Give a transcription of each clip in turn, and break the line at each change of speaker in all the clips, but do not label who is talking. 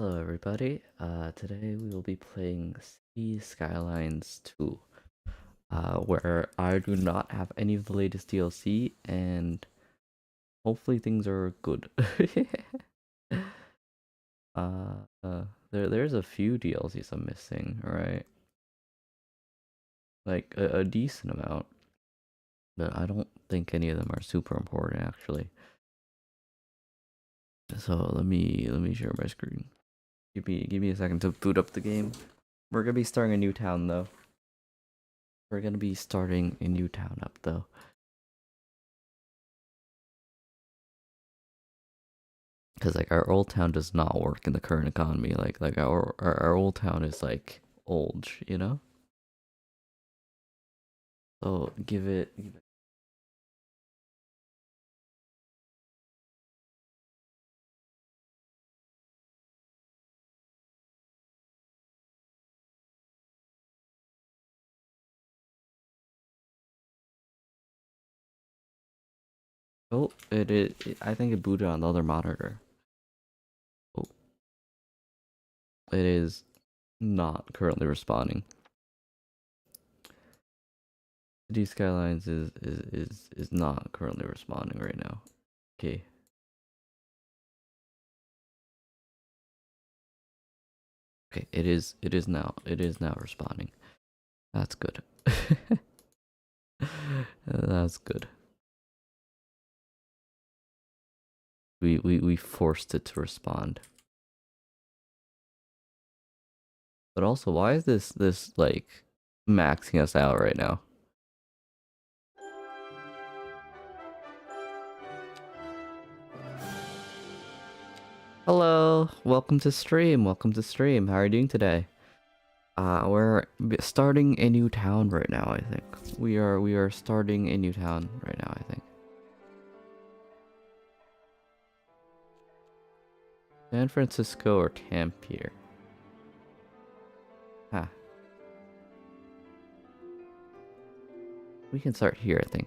Hello everybody. Today we will be playing Skylines 2, where I do not have any of the latest DLC, and hopefully things are good. there's a few DLCs I'm missing, right? Like a decent amount, but I don't think any of them are super important actually. So let me share my screen. Give me a second to boot up the game. We're gonna be starting a new town though. We're gonna be starting a new town up though. Because like our old town does not work in the current economy. Like our old town is like old, you know? So give it. Oh, I think it booted on the other monitor. Oh, it is not currently responding. City Skylines is not currently responding right now. Okay. Okay, it is now responding. That's good. That's good. We forced it to respond. But also, why is this like maxing us out right now? Hello, welcome to stream. Welcome to stream. How are you doing today? We're starting a new town right now. I think we are starting a new town right now. I think San Francisco or Tampere. Huh. We can start here. I think.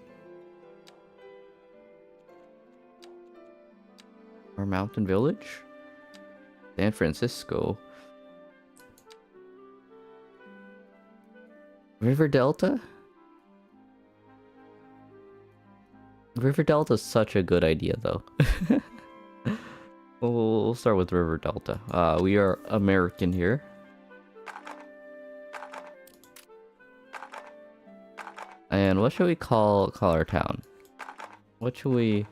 Or Mountain Village. San Francisco. River Delta? River Delta is such a good idea, though. We'll start with River Delta. We are American here. And what should we call our town? What should we...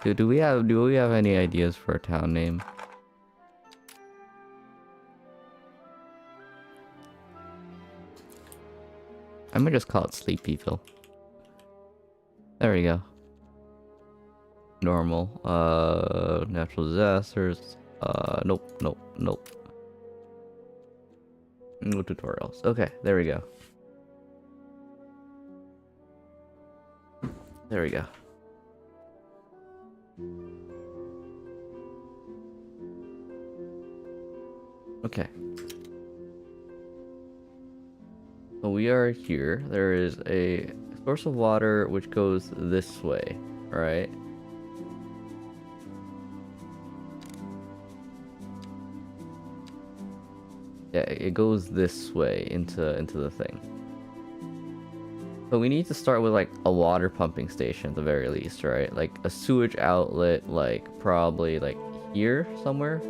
Do we have any ideas for a town name? I'm gonna just call it Sleepyville. There we go. Normal. Natural disasters. Nope. No tutorials. Okay, there we go. There we go. Okay. So we are here. There is a source of water which goes this way, right? Yeah, it goes this way into the thing. So we need to start with like a water pumping station at the very least, right? Like a sewage outlet, like probably like here somewhere.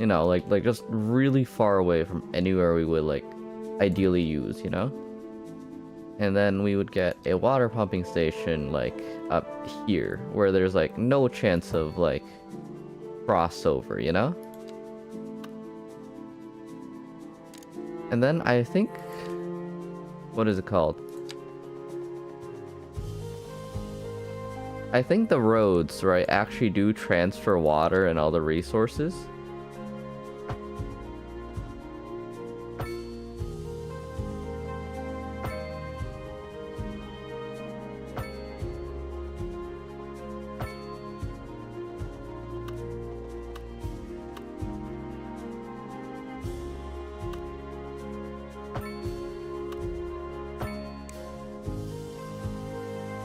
You know, like just really far away from anywhere we would like ideally use, you know? And then we would get a water pumping station like up here where there's like no chance of like crossover, you know? And then I think, what is it called? I think the roads, right, actually do transfer water and other resources.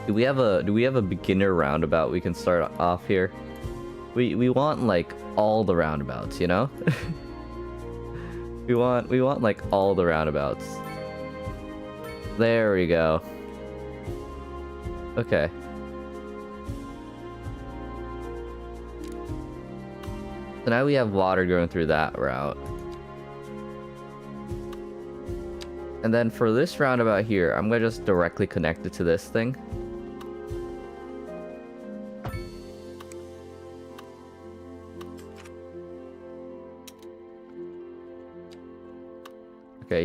Do we have a beginner roundabout we can start off here? We want like all the roundabouts, you know? we want like all the roundabouts. There we go. Okay. So now we have water going through that route. And then for this roundabout here, I'm gonna just directly connect it to this thing. Okay,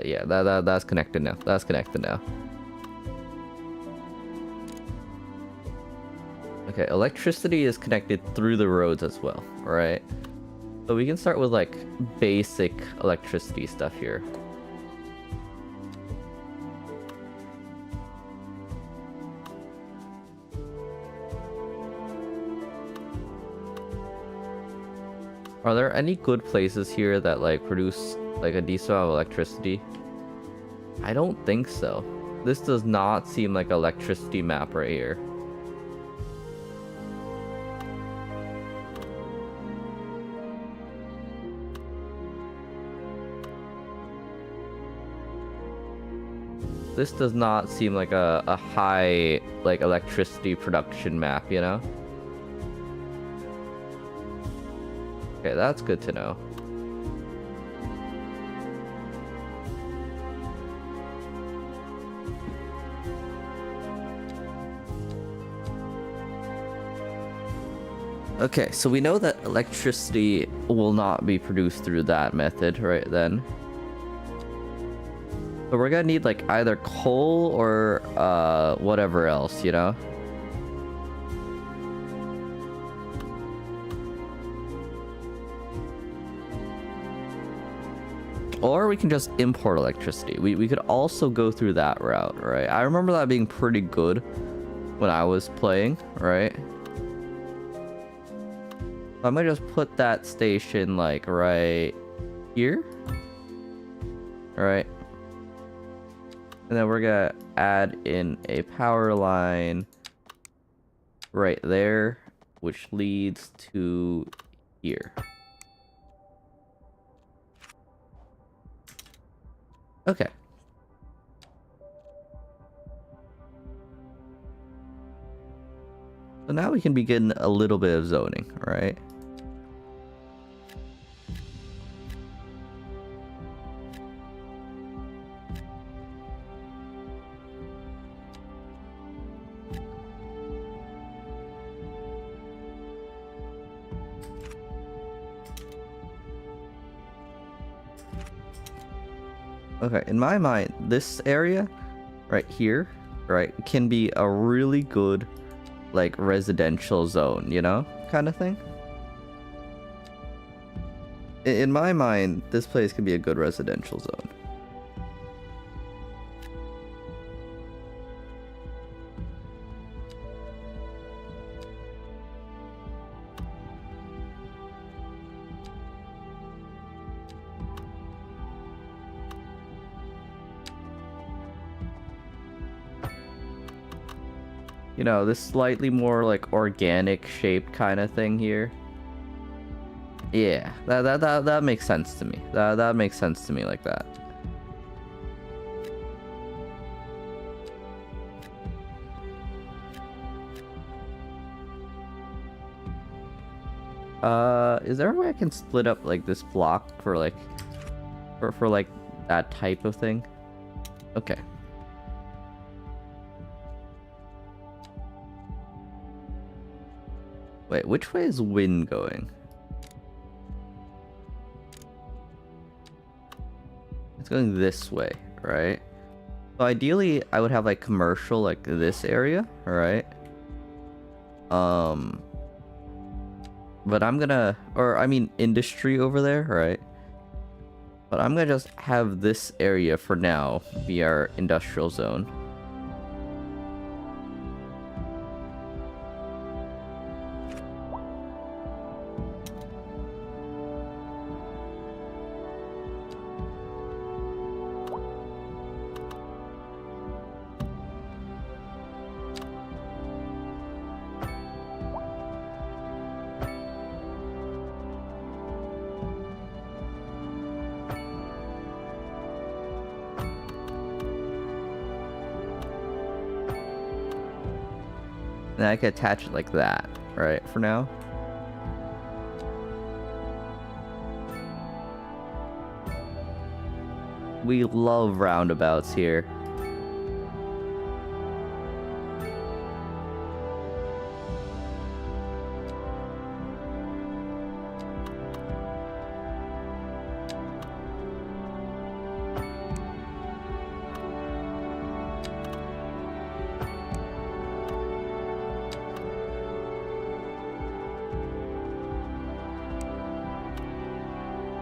yeah. That's connected now. That's connected now. Okay, electricity is connected through the roads as well, alright? So we can start with like basic electricity stuff here. Are there any good places here that like produce like a decent amount of electricity? I don't think so. This does not seem like an electricity map right here. This does not seem like a high like electricity production map, you know? Okay, that's good to know. Okay, so we know that electricity will not be produced through that method right then. So we're gonna need like either coal or whatever else, you know? Or we can just import electricity. We could also go through that route, right? I remember that being pretty good when I was playing, right? I'm gonna just put that station like right here. Alright. And then we're gonna add in a power line right there, which leads to here. Okay. So now we can begin a little bit of zoning, right? Okay, in my mind, this area right here, right, can be a really good, like, residential zone, you know, kind of thing. In my mind, this place can be a good residential zone. You know, this slightly more like organic shape kind of thing here. Yeah, that makes sense to me. That makes sense to me like that. Is there a way I can split up like this block for like for like that type of thing? Okay. Wait, which way is wind going? It's going this way, right? So ideally, I would have like commercial like this area, right? But I'm gonna, or I mean industry over there, right? But I'm gonna just have this area for now be our industrial zone. And I can attach it like that, right, for now. We love roundabouts here.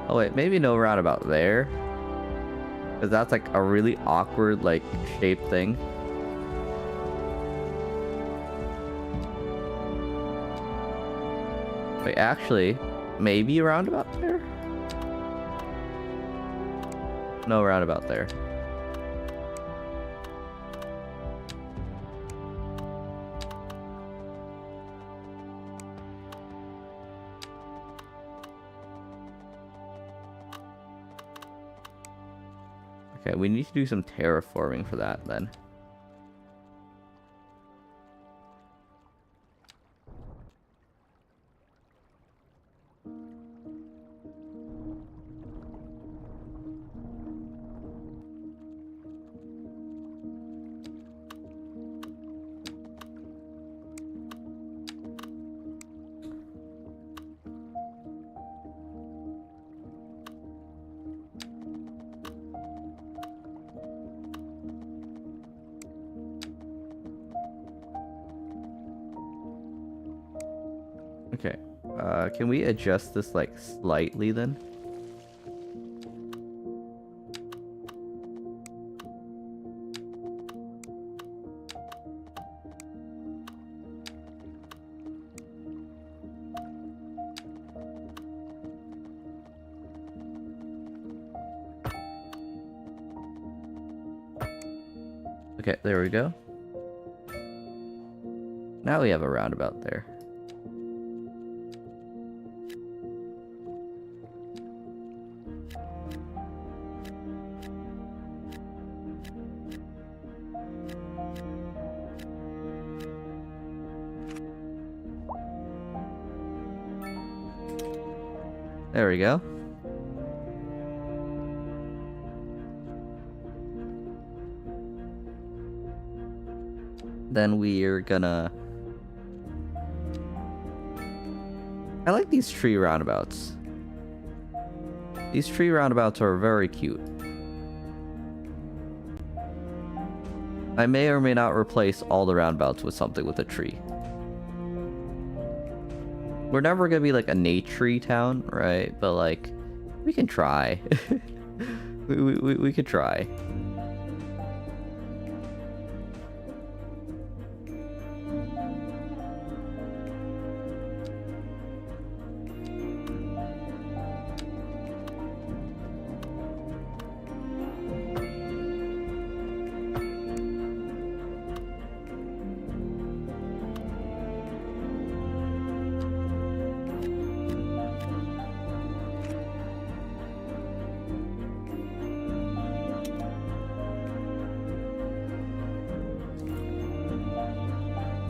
Oh wait, maybe no roundabout there. Because that's like a really awkward, like, shaped thing. Wait, actually, maybe a roundabout there? No roundabout there. Okay, we need to do some terraforming for that then. Okay, can we adjust this like slightly then? Okay, there we go. Now we have a roundabout there. There we go. Then we're gonna... I like these tree roundabouts. These tree roundabouts are very cute. I may or may not replace all the roundabouts with something with a tree. We're never gonna be like a nature town, right? But like, we can try. we could try.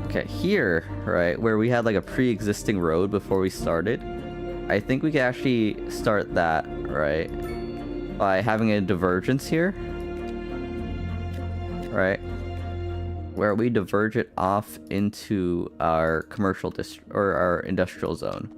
Okay, here, right, where we had like a pre-existing road before we started, I think we can actually start that, right, by having a divergence here, right, where we diverge it off into our commercial district, or our industrial zone.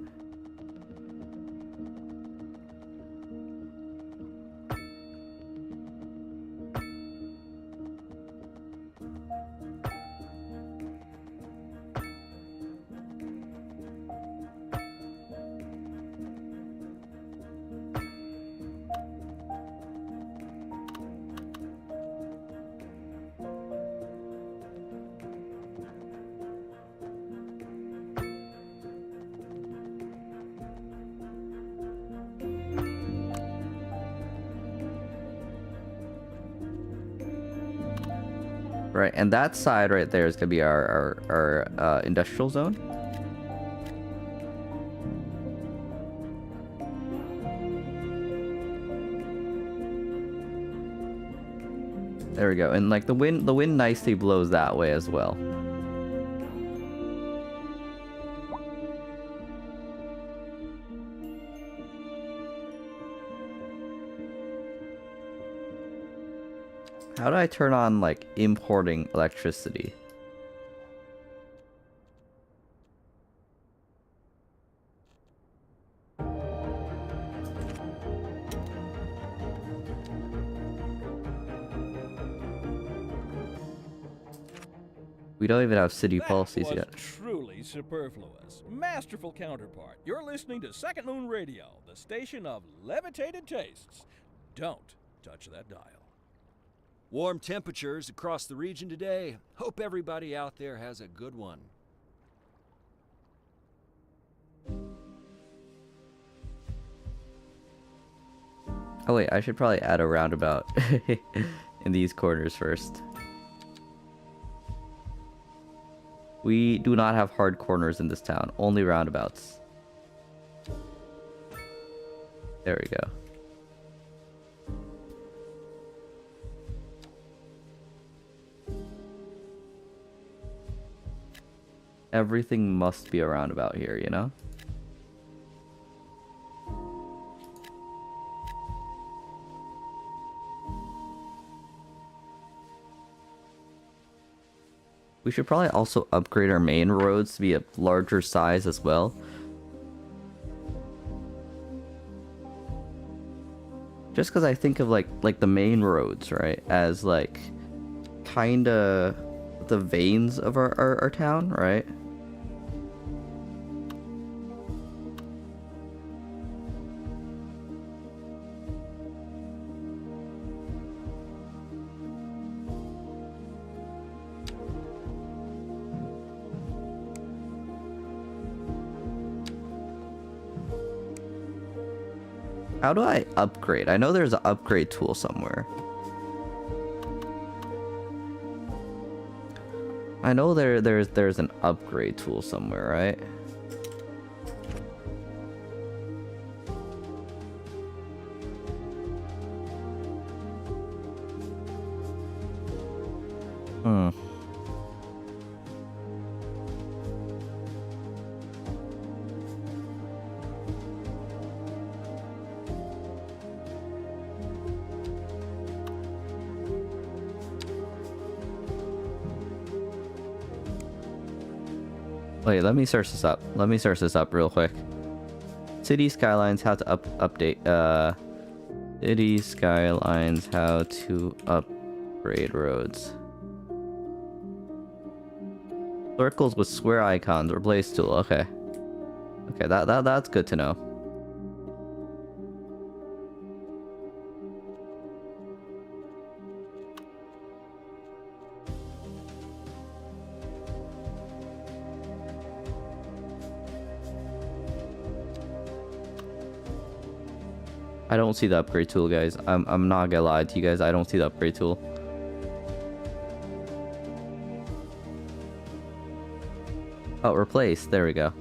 Right, and that side right there is gonna be our industrial zone. There we go, and like the wind nicely blows that way as well. How do I turn on, like, importing electricity? We don't even have city policies
was
yet.
Truly superfluous. Masterful counterpart. You're listening to Second Moon Radio, the station of levitated tastes. Don't touch that dial.
Warm temperatures across the region today. Hope everybody out there has a good one.
Oh wait, I should probably add a roundabout in these corners first. We do not have hard corners in this town, only roundabouts. There we go. Everything must be a roundabout here, you know? We should probably also upgrade our main roads to be a larger size as well. Just because I think of like the main roads, right, as like kinda the veins of our town, right? How do I upgrade? I know there's an upgrade tool somewhere. I know there's an upgrade tool somewhere, right? Wait, let me search this up. Let me search this up real quick. City Skylines, how to update. City Skylines, how to upgrade roads. Circles with square icons, replace tool. Okay. Okay, that's good to know. I don't see the upgrade tool, guys. I'm not gonna lie to you guys. I don't see the upgrade tool. Oh, replace. There we go.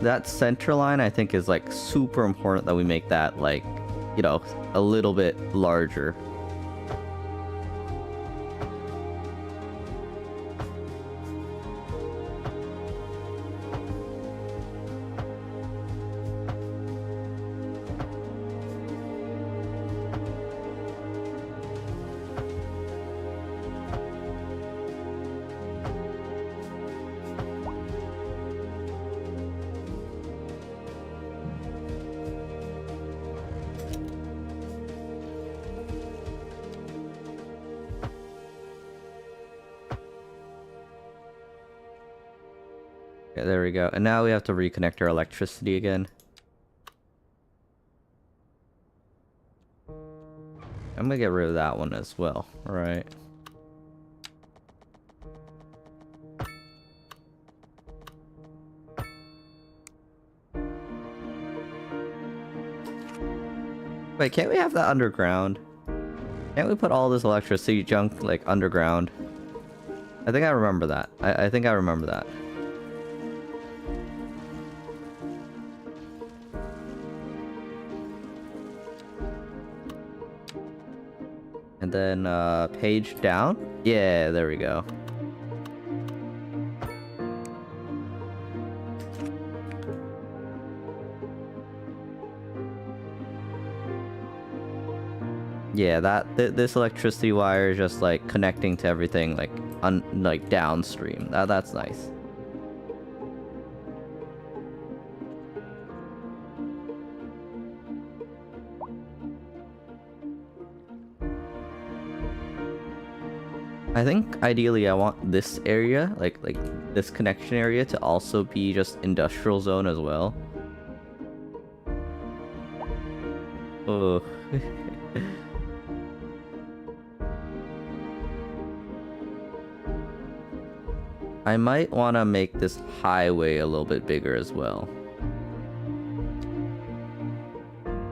That center line, I think, is like super important that we make that, like, you know, a little bit larger. Okay, there we go. And now we have to reconnect our electricity again. I'm gonna get rid of that one as well. All right. Wait, can't we have that underground? Can't we put all this electricity junk, like, underground? I think I remember that. I think I remember that. And then page down. Yeah, there we go. Yeah, this electricity wire is just like connecting to everything like downstream. That's nice. I think ideally I want this area, like this connection area, to also be just industrial zone as well. Oh. I might want to make this highway a little bit bigger as well.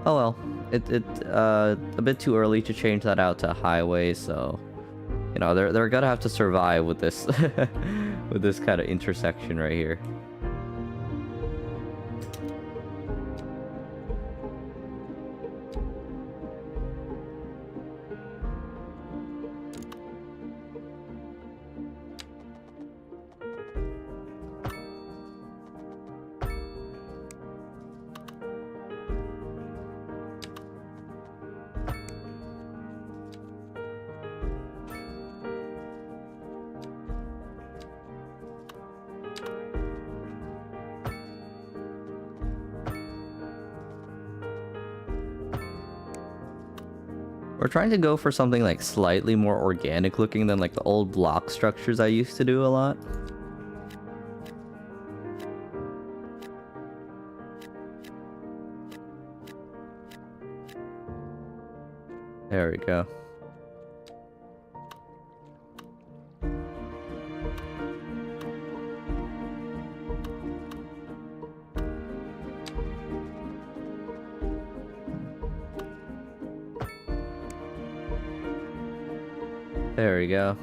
Oh well, a bit too early to change that out to highway, so you know they're gonna have to survive with this with this kind of intersection right here. We're trying to go for something like slightly more organic looking than like the old block structures I used to do a lot. There we go. There we go.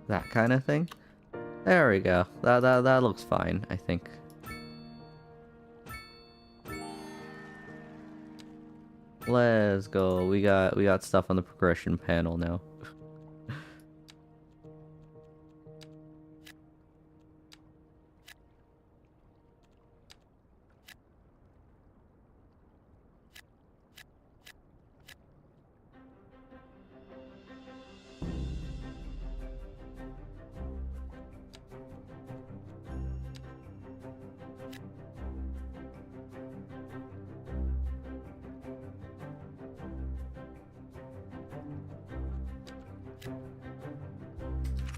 That kind of thing. There we go. That looks fine, I think. Let's go. We got stuff on the progression panel now.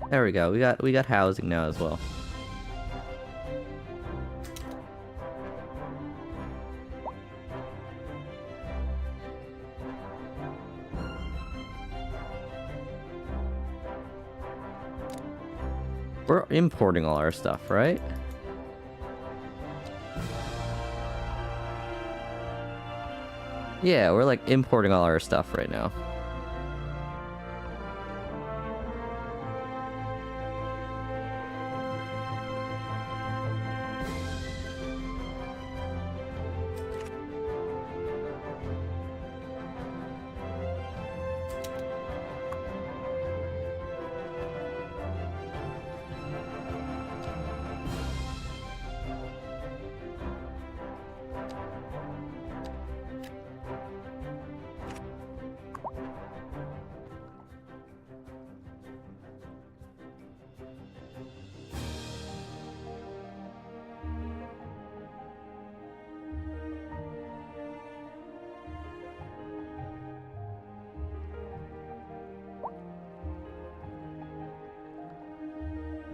There we go. We got housing now as well. We're importing all our stuff, right? Yeah, we're like importing all our stuff right now.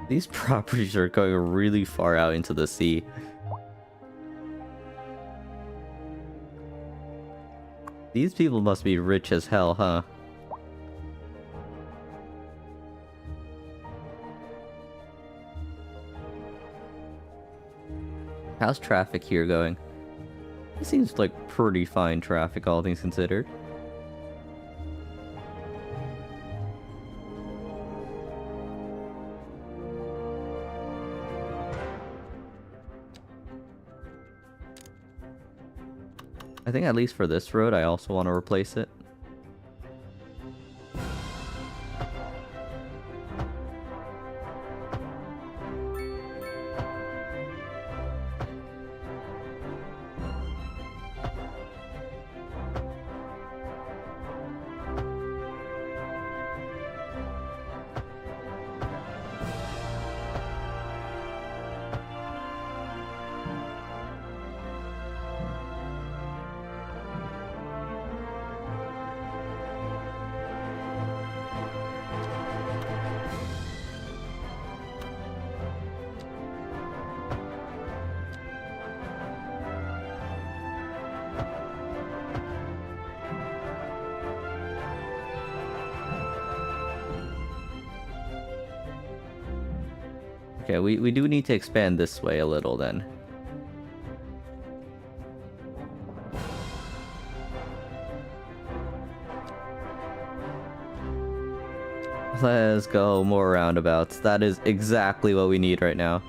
These properties are going really far out into the sea. These people must be rich as hell, huh? How's traffic here going? It seems like pretty fine traffic, all things considered. I think at least for this road, I also want to replace it. Okay, we do need to expand this way a little then. Let's go, more roundabouts. That is exactly what we need right now.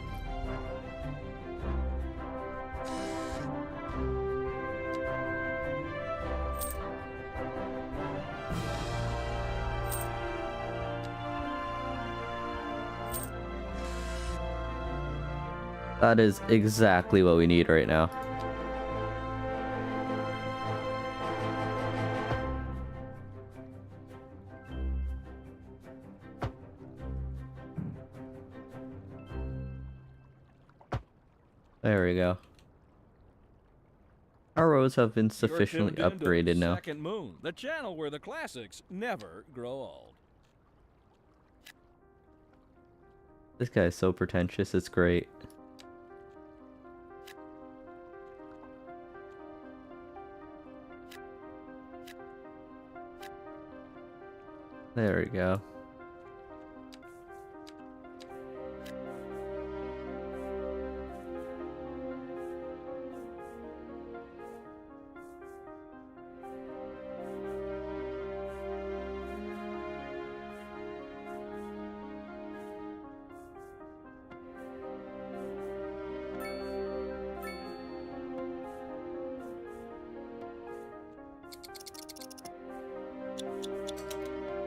That is exactly what we need right now. There we go. Our roads have been sufficiently
You're tuned into
upgraded now.
Second Moon, the channel where the classics never grow old.
This guy is so pretentious, it's great. There we go.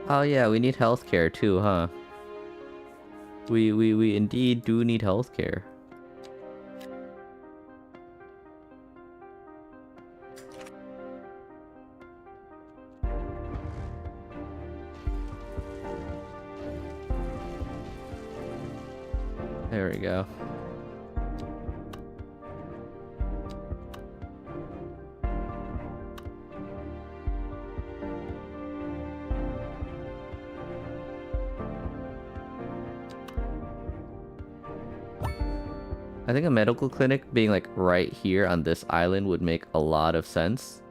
Oh yeah, we need healthcare too, huh? We indeed do need healthcare. There we go. I think a medical clinic being like right here on this island would make a lot of sense.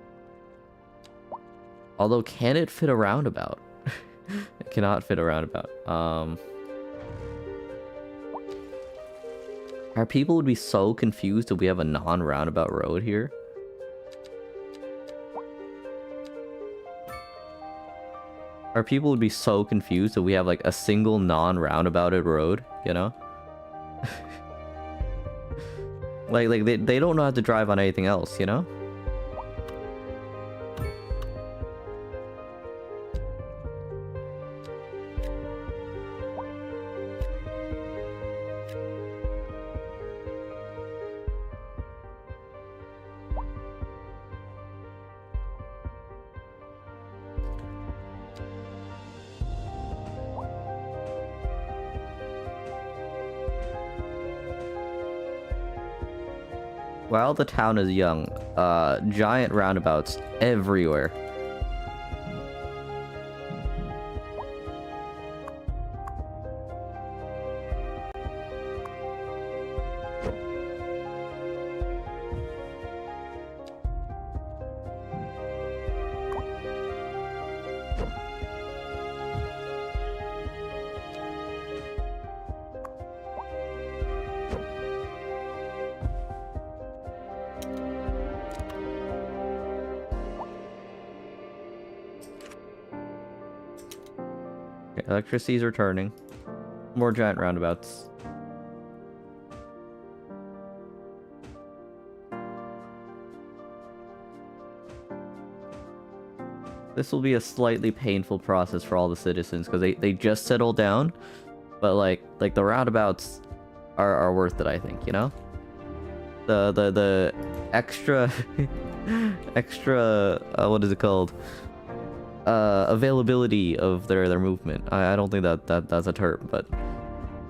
Although, can it fit a roundabout? It cannot fit a roundabout. Our people would be so confused if we have a non-roundabout road here. Our people would be so confused if we have like a single non-roundabouted road, you know? Like they don't know how to drive on anything else, you know? While the town is young, giant roundabouts everywhere. Okay, electricity's returning. More giant roundabouts. This will be a slightly painful process for all the citizens because they just settled down, but like the roundabouts are worth it, I think, you know? The extra extra what is it called? Availability of their movement. I don't think that's a term, but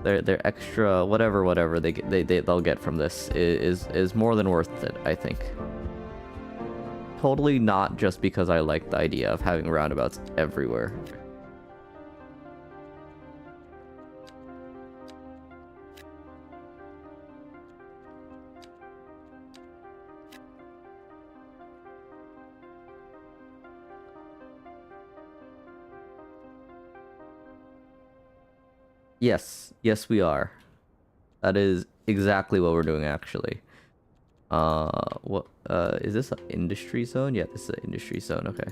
their extra whatever they'll get from this is more than worth it, I think. Totally not just because I like the idea of having roundabouts everywhere. Yes, we are. That is exactly what we're doing, actually. What, is this an industry zone? Yeah, this is an industry zone, okay.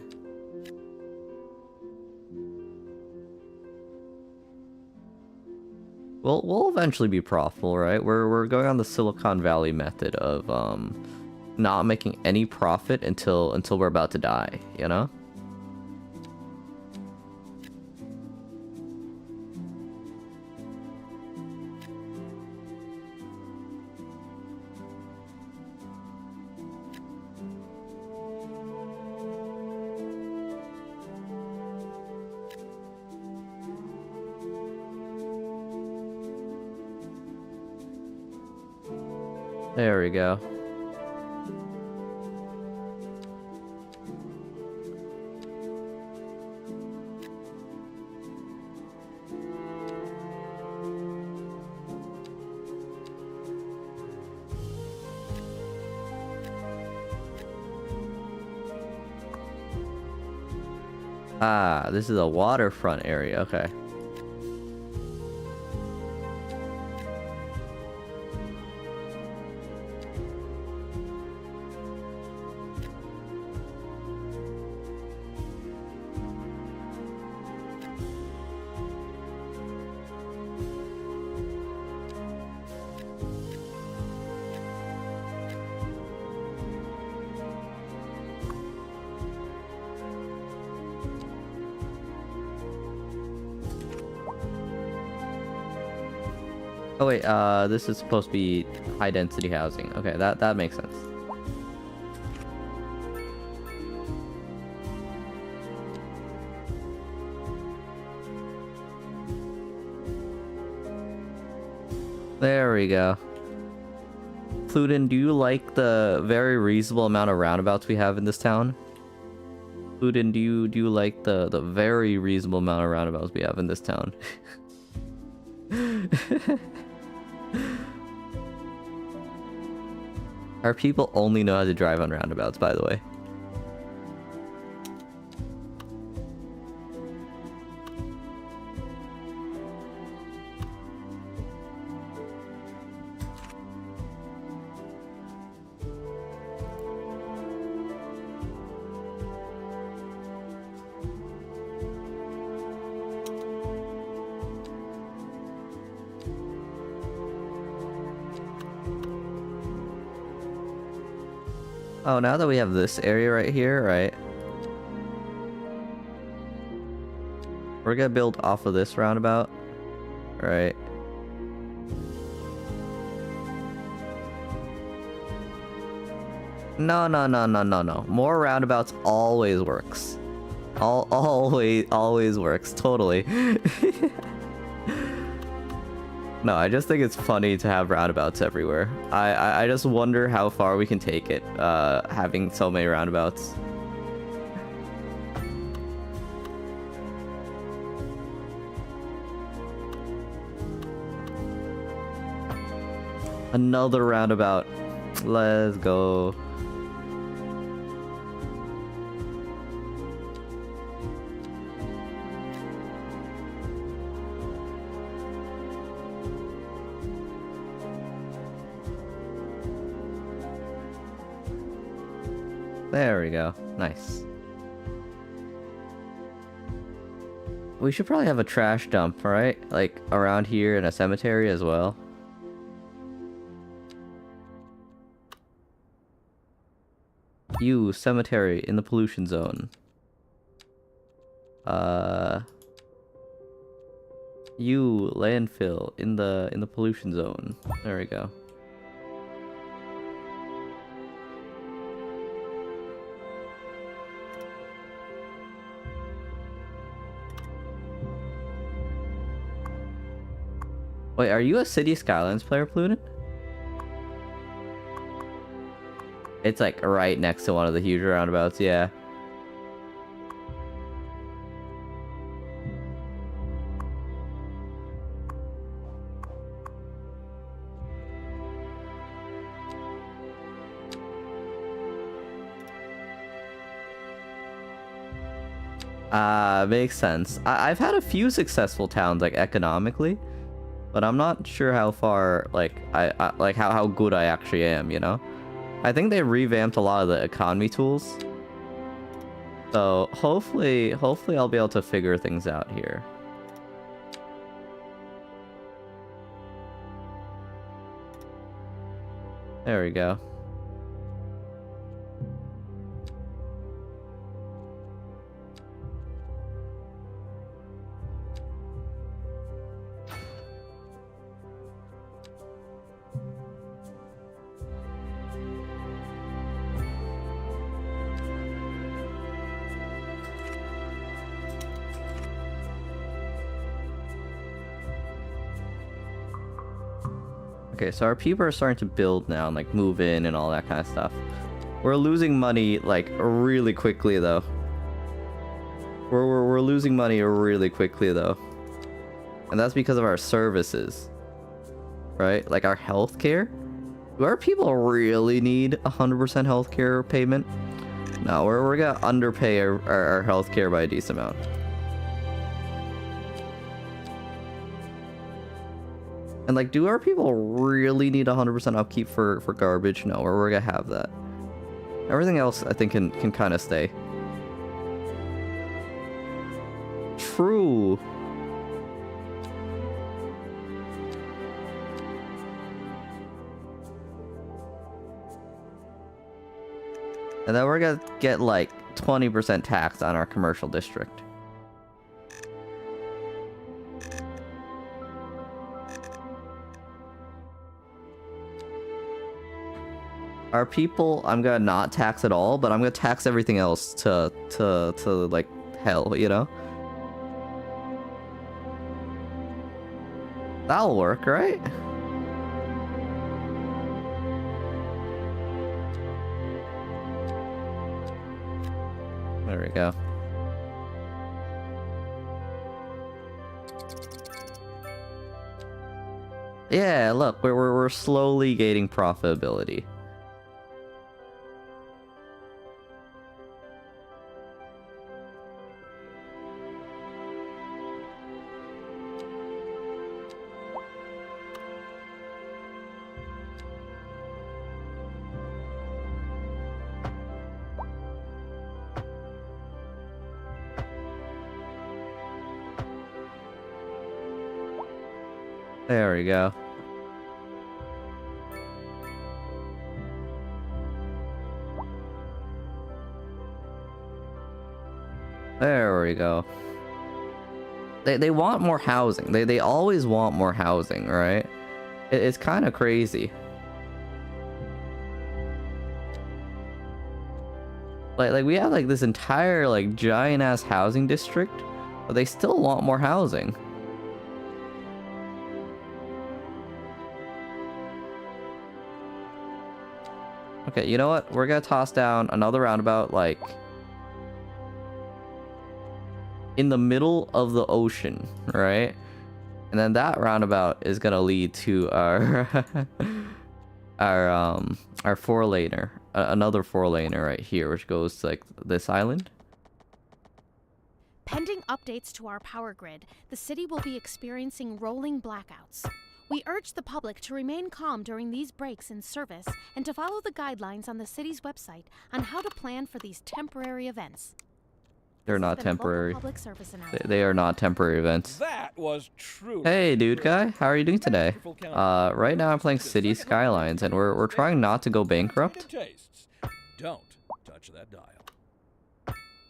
We'll eventually be profitable, right? We're going on the Silicon Valley method of, not making any profit until we're about to die, you know? There we go. Ah, this is a waterfront area, okay. Oh wait, this is supposed to be high density housing. Okay, that makes sense. There we go. Pluden, do you like the very reasonable amount of roundabouts we have in this town? Pluden, do you like the very reasonable amount of roundabouts we have in this town? Our people only know how to drive on roundabouts, by the way. Oh, now that we have this area right here, right? We're gonna build off of this roundabout, right? No. More roundabouts always works. Always works, totally. No, I just think it's funny to have roundabouts everywhere. I just wonder how far we can take it, having so many roundabouts. Another roundabout. Let's go. There we go. Nice. We should probably have a trash dump, right? Like around here and a cemetery as well. You, cemetery in the pollution zone. You, landfill in the pollution zone. There we go. Wait, are you a City Skylines player, Pluton? It's like right next to one of the huge roundabouts, yeah. Makes sense. I've had a few successful towns, like, economically, but I'm not sure how far, like, like, how good I actually am, you know? I think they revamped a lot of the economy tools. So, hopefully I'll be able to figure things out here. There we go. Okay, so our people are starting to build now and like move in and all that kind of stuff. We're losing money like really quickly though. We're losing money really quickly though. And that's because of our services. Right? Like our healthcare. Do our people really need 100% healthcare payment? No, we're gonna underpay our healthcare by a decent amount. And like, do our people really need 100% upkeep for garbage? No, we're gonna have that. Everything else, I think, can kind of stay. True. And then we're gonna get like 20% tax on our commercial district. Our people, I'm gonna not tax at all, but I'm gonna tax everything else to like hell, you know? That'll work, right? There we go. Yeah, look, we're slowly gaining profitability. There we go. There we go. They want more housing. They always want more housing, right? It's kind of crazy. Like we have like this entire like giant ass housing district, but they still want more housing. Okay, you know what? We're gonna toss down another roundabout, like, in the middle of the ocean, right? And then that roundabout is gonna lead to our our four-laner, another four-laner right here, which goes to like this island.
Pending updates to our power grid, the city will be experiencing rolling blackouts. We urge the public to remain calm during these breaks in service and to follow the guidelines on the city's website on how to plan for these temporary events.
They're
This has
not
been a local
temporary.
public service announcement.
They are not temporary events.
That was truly.
Hey, dude guy, how are you doing today?
Masterful counterpart.
Right now I'm
You're
playing
listening to
City
Second Loon
Skylines, and
Radio,
we're
the
trying not to go
station's
bankrupt.
limited tastes. Don't touch that dial.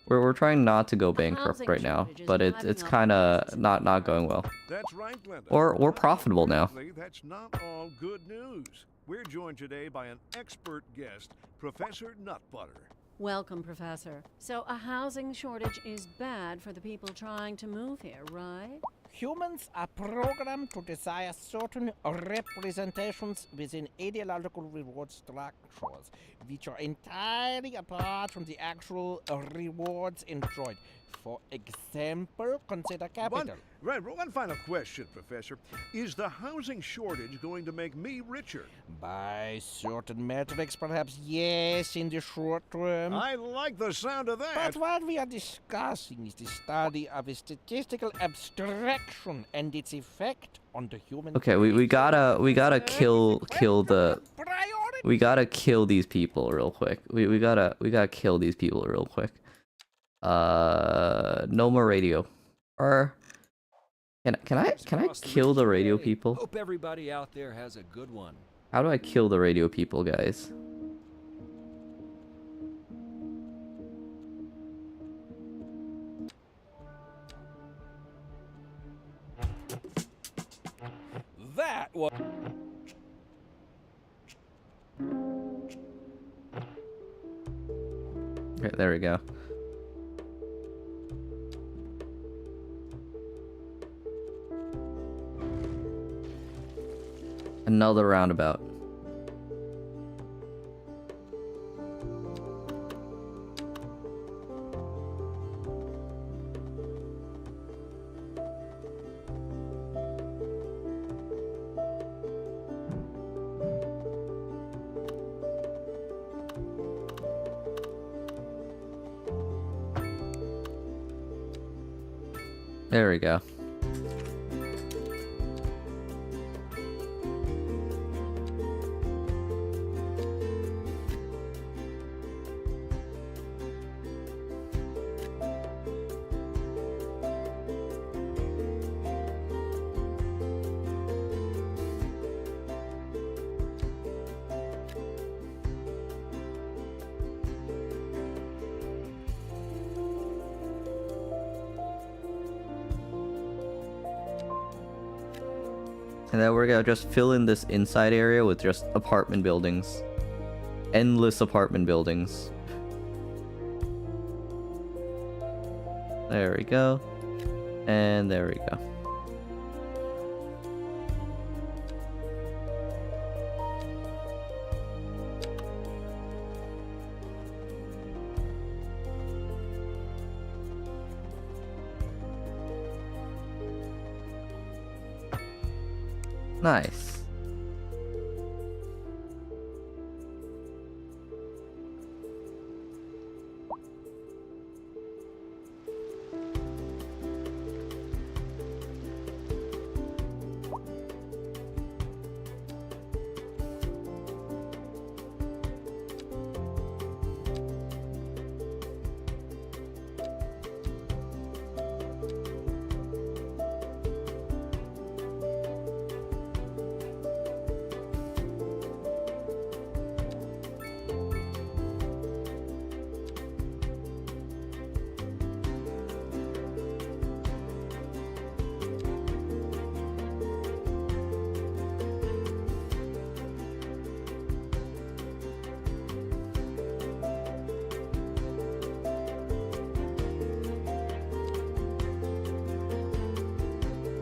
We're trying not to go
The
bankrupt
housing
right now,
shortage is
but it's
driving up
kind of
prices.
not going well.
That's right, Glenda.
We're profitable now.
Apparently, that's not all good news. We're joined today by an expert guest, Professor Nutbutter.
Welcome, Professor. So a housing shortage is bad for the people trying to move here, right?
Humans are programmed to desire certain representations within ideological reward structures, which are entirely apart from the actual rewards enjoyed. For example, consider capital.
One final question, Professor. Is the housing shortage going to make me richer?
By certain metrics, perhaps yes, in the short term.
I like the sound of that.
But what we are discussing is the study of a statistical abstraction and its effect on the human.
Okay, we gotta kill the.
Priority.
We gotta kill these people real quick. We gotta kill these people real quick. No more radio. Or can I
Across the
kill the
region
radio
today.
people?
Hope everybody out there has a good one.
How do I kill the radio people, guys?
That was.
Okay, there we go. Another roundabout. There we go. And then we're gonna just fill in this inside area with just apartment buildings. Endless apartment buildings. There we go. And there we go. Nice.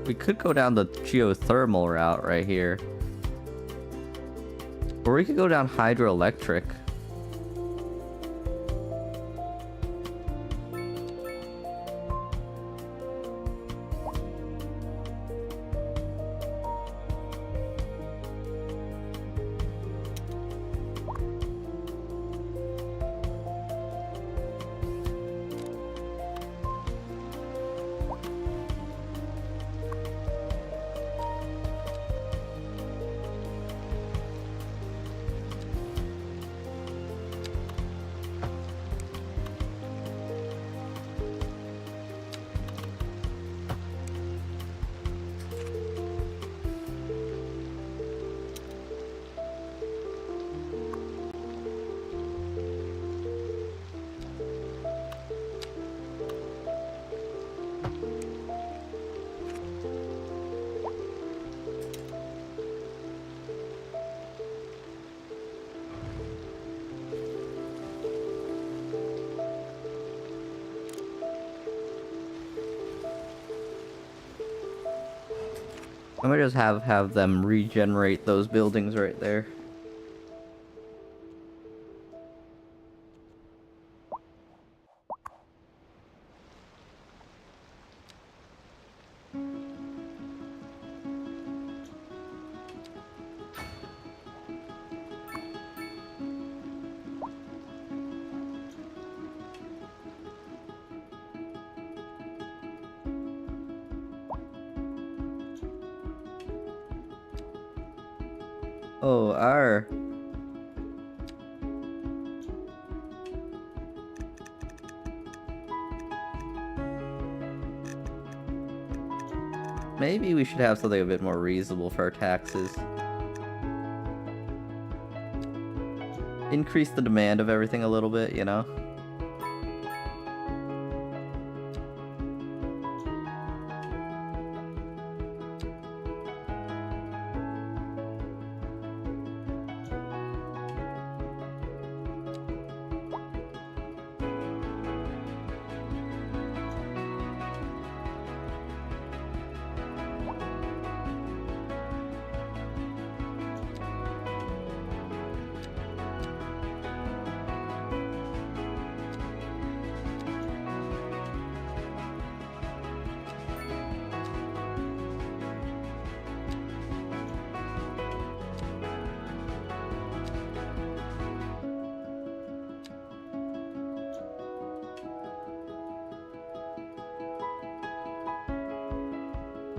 We could go down the geothermal route right here. Or we could go down hydroelectric. I'm gonna just have them regenerate those buildings right there. Oh, R. Maybe we should have something a bit more reasonable for our taxes. Increase the demand of everything a little bit, you know?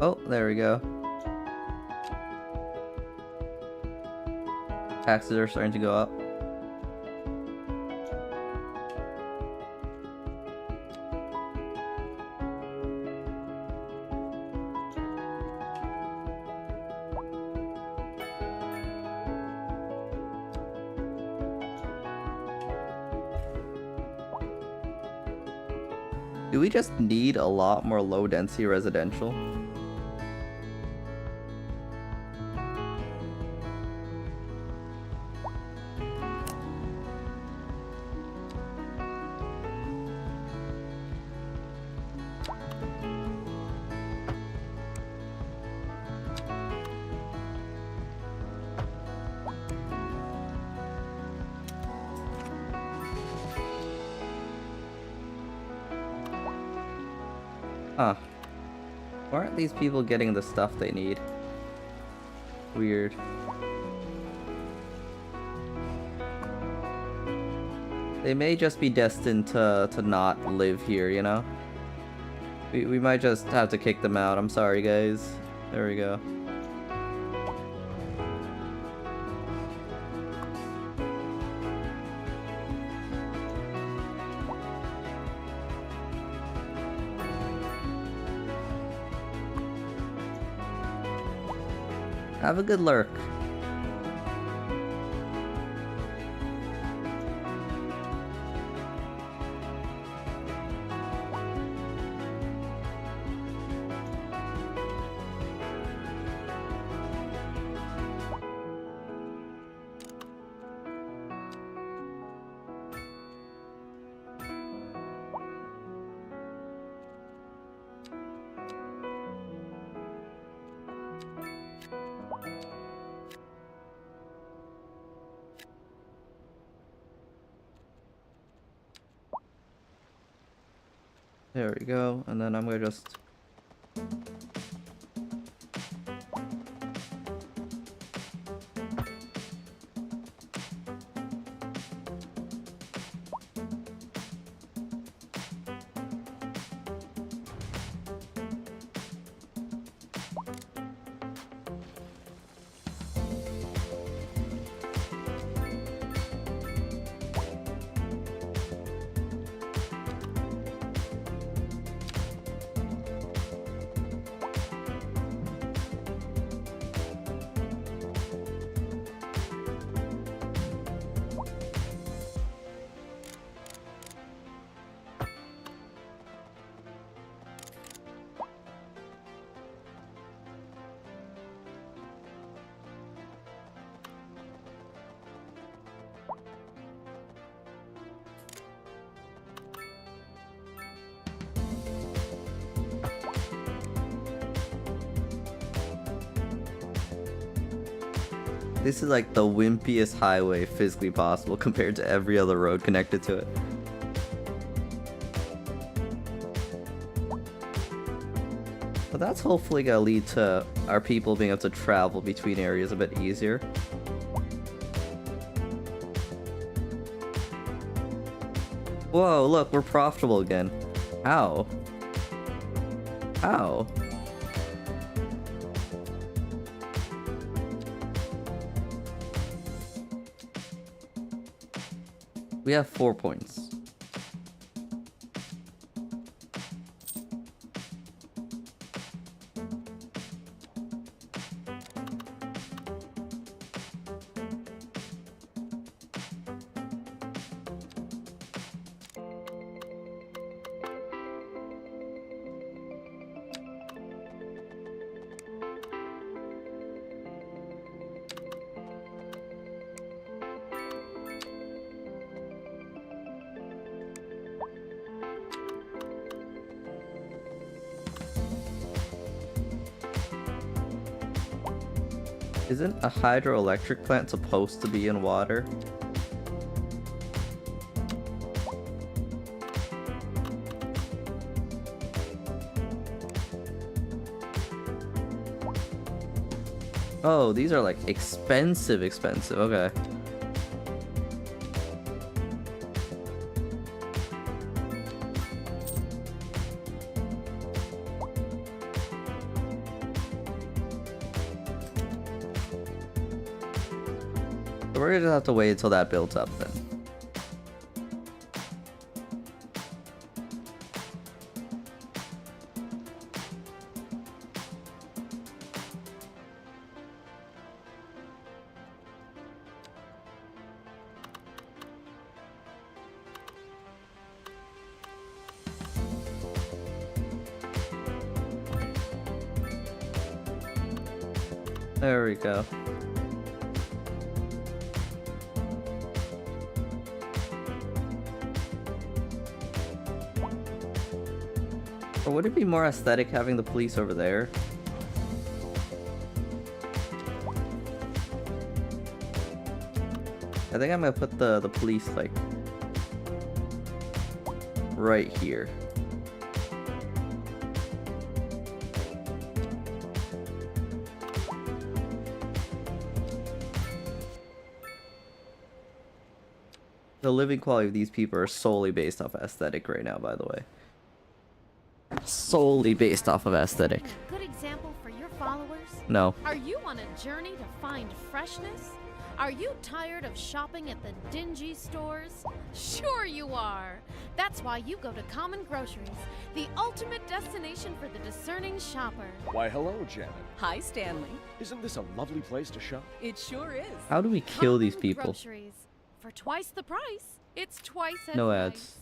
Oh, there we go. Taxes are starting to go up. Do we just need a lot more low density residential? Huh. Why aren't these people getting the stuff they need? Weird. They may just be destined to not live here, you know? We might just have to kick them out. I'm sorry, guys. There we go. Have a good lurk. There we go, and then I'm gonna just... This is like the wimpiest highway physically possible compared to every other road connected to it. But that's hopefully gonna lead to our people being able to travel between areas a bit easier. Whoa, look, we're profitable again. How? How? We have 4 points. Isn't a hydroelectric plant supposed to be in water? Oh, these are like expensive, okay. We're gonna have to wait until that builds up then. There we go. Or would it be more aesthetic having the police over there? I think I'm gonna put the police like right here. The living quality of these people are solely based off aesthetic right now, by the way. Solely based off of aesthetic.
A good example for your followers?
No.
Are you on a journey to find freshness? Are you tired of shopping at the dingy stores? Sure you are. That's why you go to Common Groceries, the ultimate destination for the discerning shopper.
Why, hello, Janet.
Hi, Stanley.
Isn't this a lovely place to shop?
It sure is.
How do we kill these
Common
people?
Groceries. For twice the price, it's twice as
No
nice.
ads.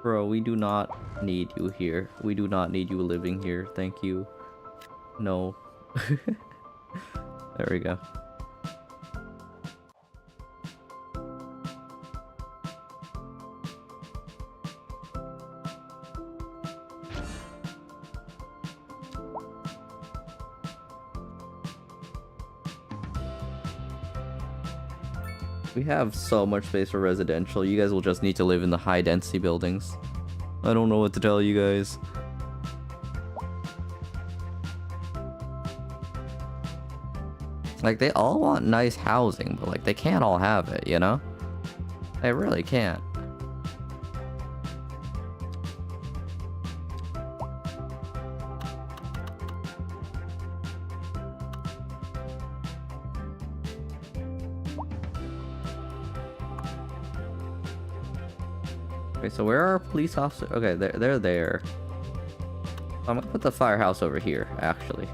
Bro, we do not need you here. We do not need you living here. Thank you. No. There we go. We have so much space for residential. You guys will just need to live in the high density buildings. I don't know what to tell you guys. Like, they all want nice housing, but like, they can't all have it, you know? They really can't. Okay, so where are our police officers? Okay, they're there. I'm gonna put the firehouse over here, actually.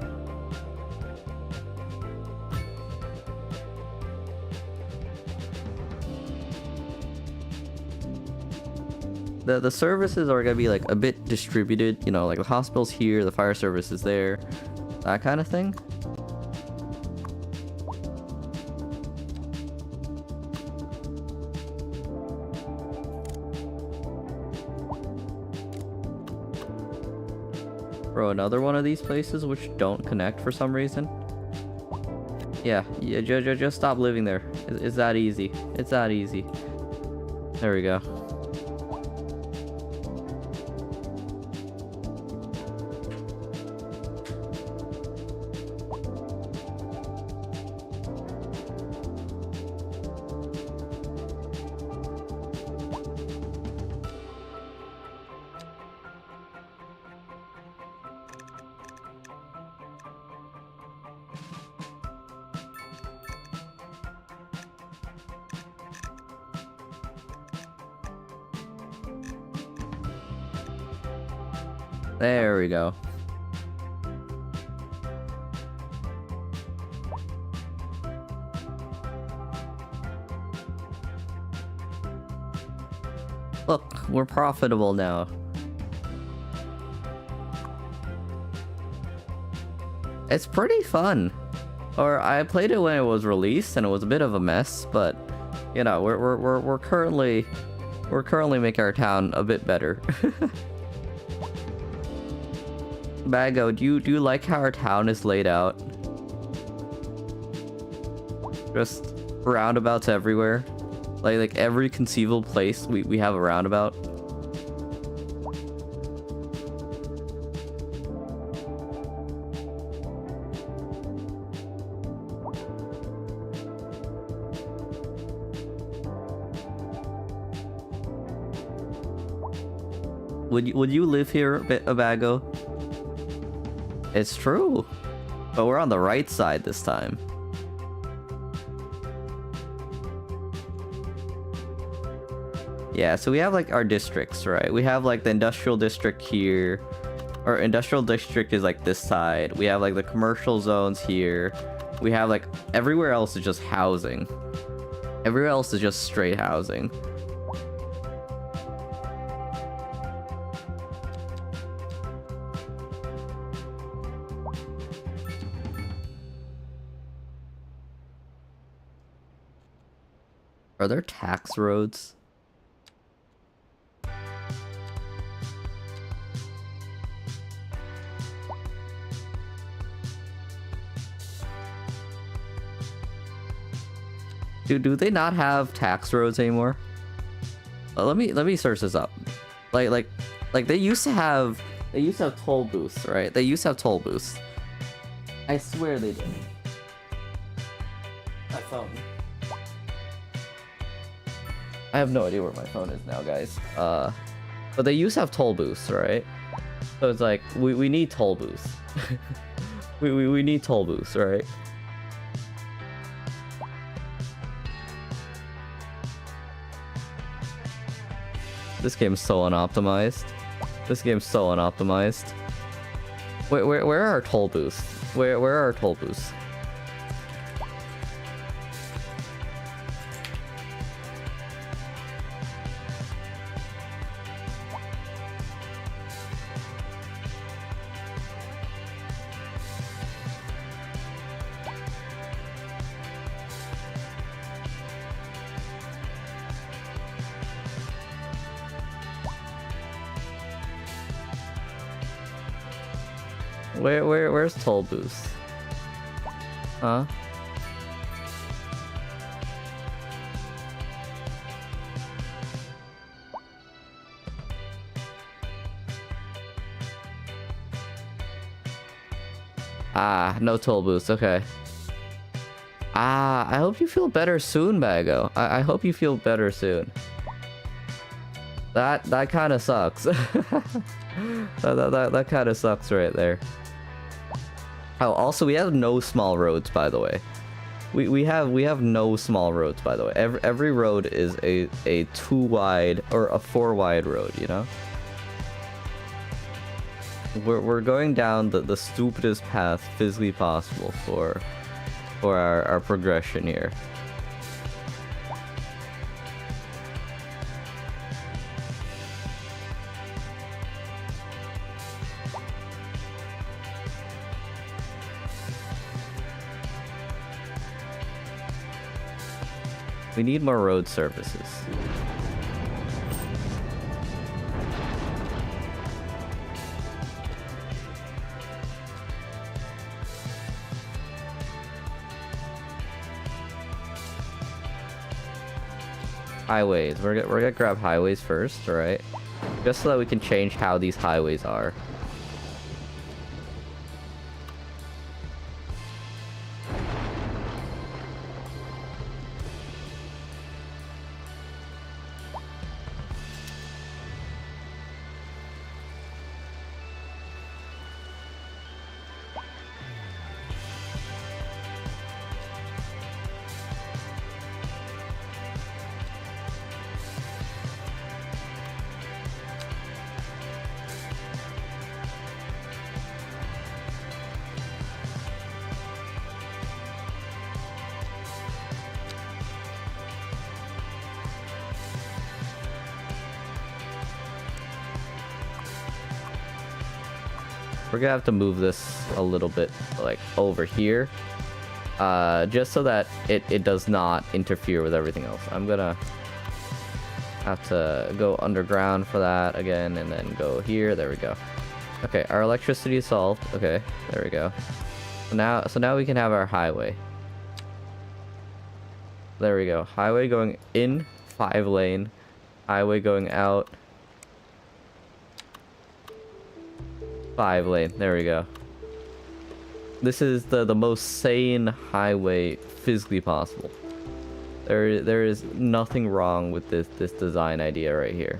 The services are gonna be like a bit distributed, you know, like the hospital's here, the fire service is there, that kind of thing. throw another one of these places which don't connect for some reason. Yeah, just stop living there. It's that easy. It's that easy. There we go. There we go. Look, we're profitable now. It's pretty fun. Or I played it when it was released and it was a bit of a mess, but you know, we're currently making our town a bit better. Bago, do you like how our town is laid out? Just roundabouts everywhere. Like every conceivable place we have a roundabout. Would you live here, Bago? It's true, but we're on the right side this time. Yeah, so we have like our districts, right? We have like the industrial district here. Our industrial district is like this side. We have like the commercial zones here. We have like everywhere else is just housing. Everywhere else is just straight housing. Are there tax roads? Do they not have tax roads anymore? Let me search this up. Like they used to have toll booths, right? They used to have toll booths. I swear they did. My phone. I have no idea where my phone is now, guys. But they used to have toll booths, right? So it's like we need toll booths. we need toll booths, right? This game's so unoptimized. This game's so unoptimized. Where are our toll booths? Where are our toll booths? Where's toll booths? Huh? Ah, no toll booths, okay. Ah, I hope you feel better soon, Bago. I hope you feel better soon. That kind of sucks. that kind of sucks right there. Oh, also we have no small roads, by the way. We have no small roads, by the way. Every road is a 2 wide or a 4 wide road, you know? We're going down the stupidest path physically possible for our progression here. We need more road services. Highways. We're gonna grab highways first, alright? Just so that we can change how these highways are. We're gonna have to move this a little bit like over here, just so that it does not interfere with everything else. I'm gonna have to go underground for that again, and then go here. There we go. Okay, our electricity is solved. Okay, there we go. So now we can have our highway. There we go. Highway going in, 5-lane. Highway going out, 5-lane. There we go. This is the most sane highway physically possible. There is nothing wrong with this design idea right here.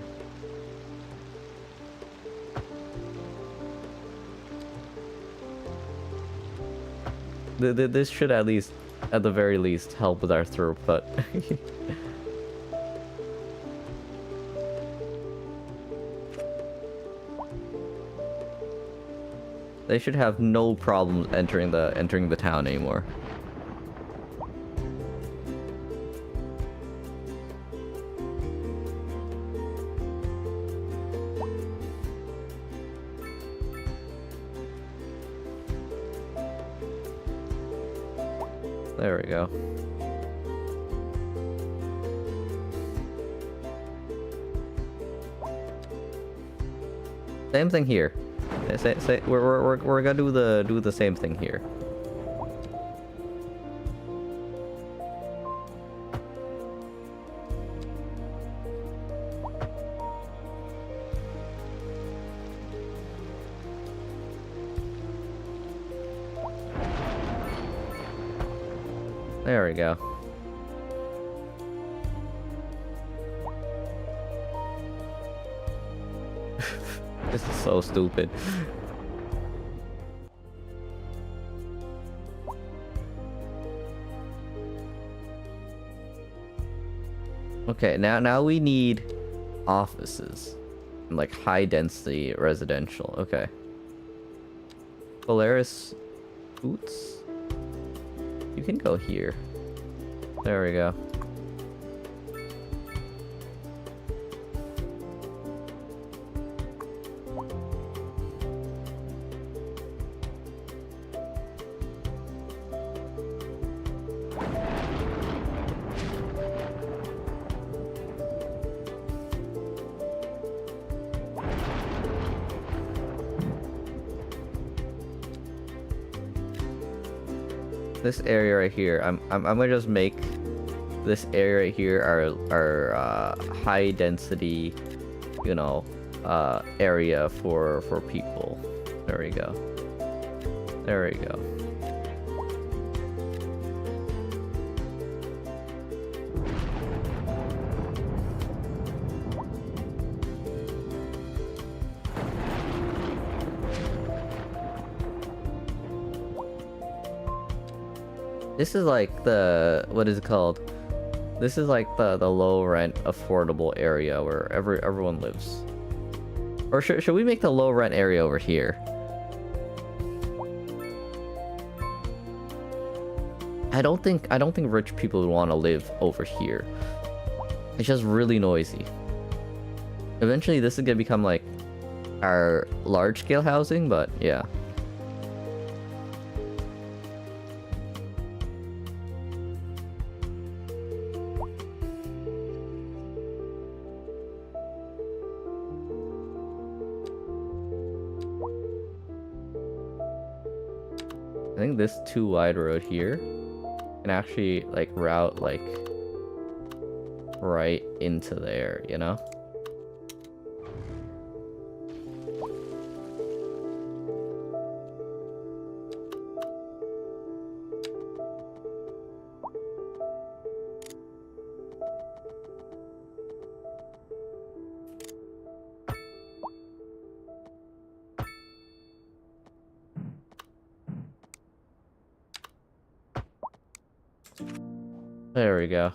This should at the very least help with our throughput. They should have no problems entering the town anymore. There we go. Same thing here. We're gonna do the same thing here. There we go. This is so stupid. Okay, now we need offices. Like high density residential. Okay. Polaris Boots? You can go here. There we go. This area right here, I'm gonna just make this area right here our high density, you know, area for people. There we go. There we go. This is like the, what is it called? This is like the low rent affordable area where everyone lives. Or should we make the low rent area over here? I don't think rich people would want to live over here. It's just really noisy. Eventually this is gonna become like our large scale housing, but yeah. I think this too wide road here can actually like route like right into there, you know? There we go.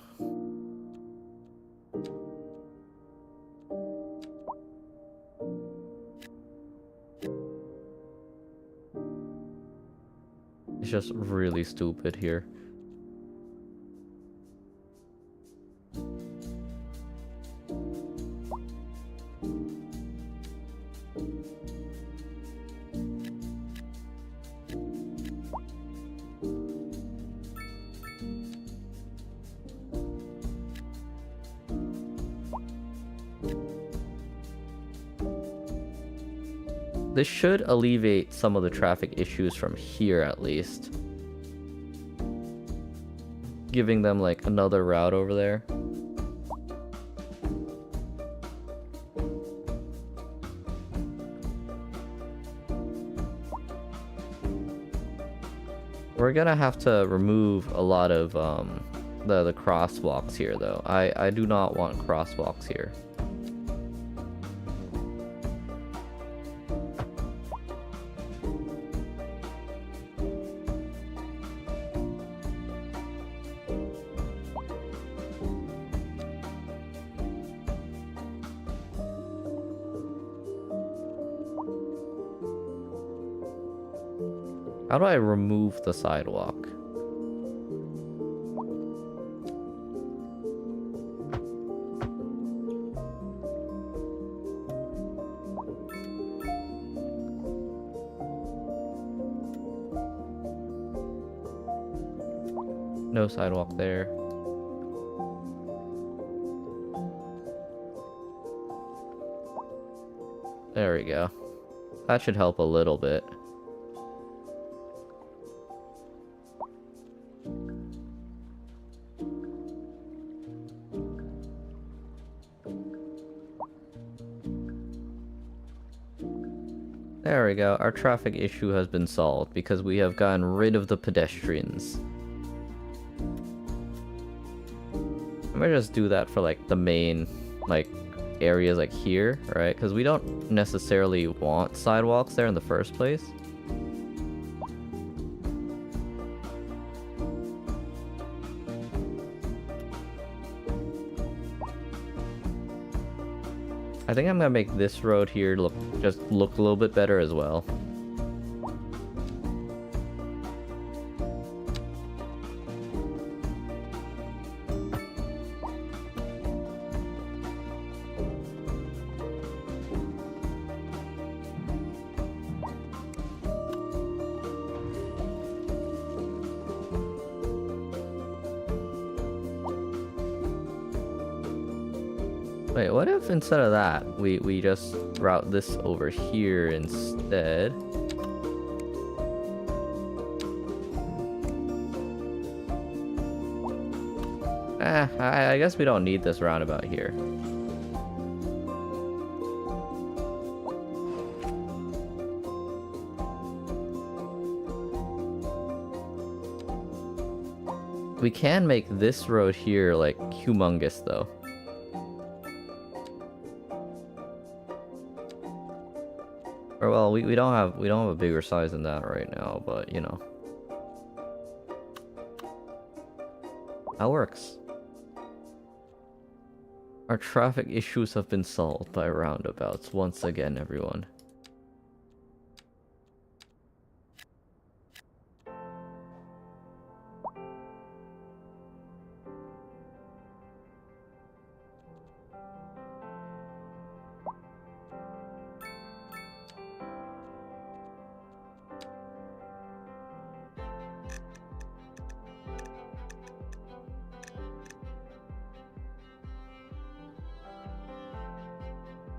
It's just really stupid here. This should alleviate some of the traffic issues from here at least. Giving them like another route over there. We're gonna have to remove a lot of the crosswalks here though. I do not want crosswalks here. How do I remove the sidewalk? No sidewalk there. There we go. That should help a little bit. There we go. Our traffic issue has been solved because we have gotten rid of the pedestrians. I'm gonna just do that for like the main like areas like here, right? Because we don't necessarily want sidewalks there in the first place. I think I'm gonna make this road here look a little bit better as well. Wait, what if instead of that, we just route this over here instead? I guess we don't need this roundabout here. We can make this road here like humongous though. Or well, we don't have a bigger size than that right now, but you know. That works. Our traffic issues have been solved by roundabouts once again, everyone.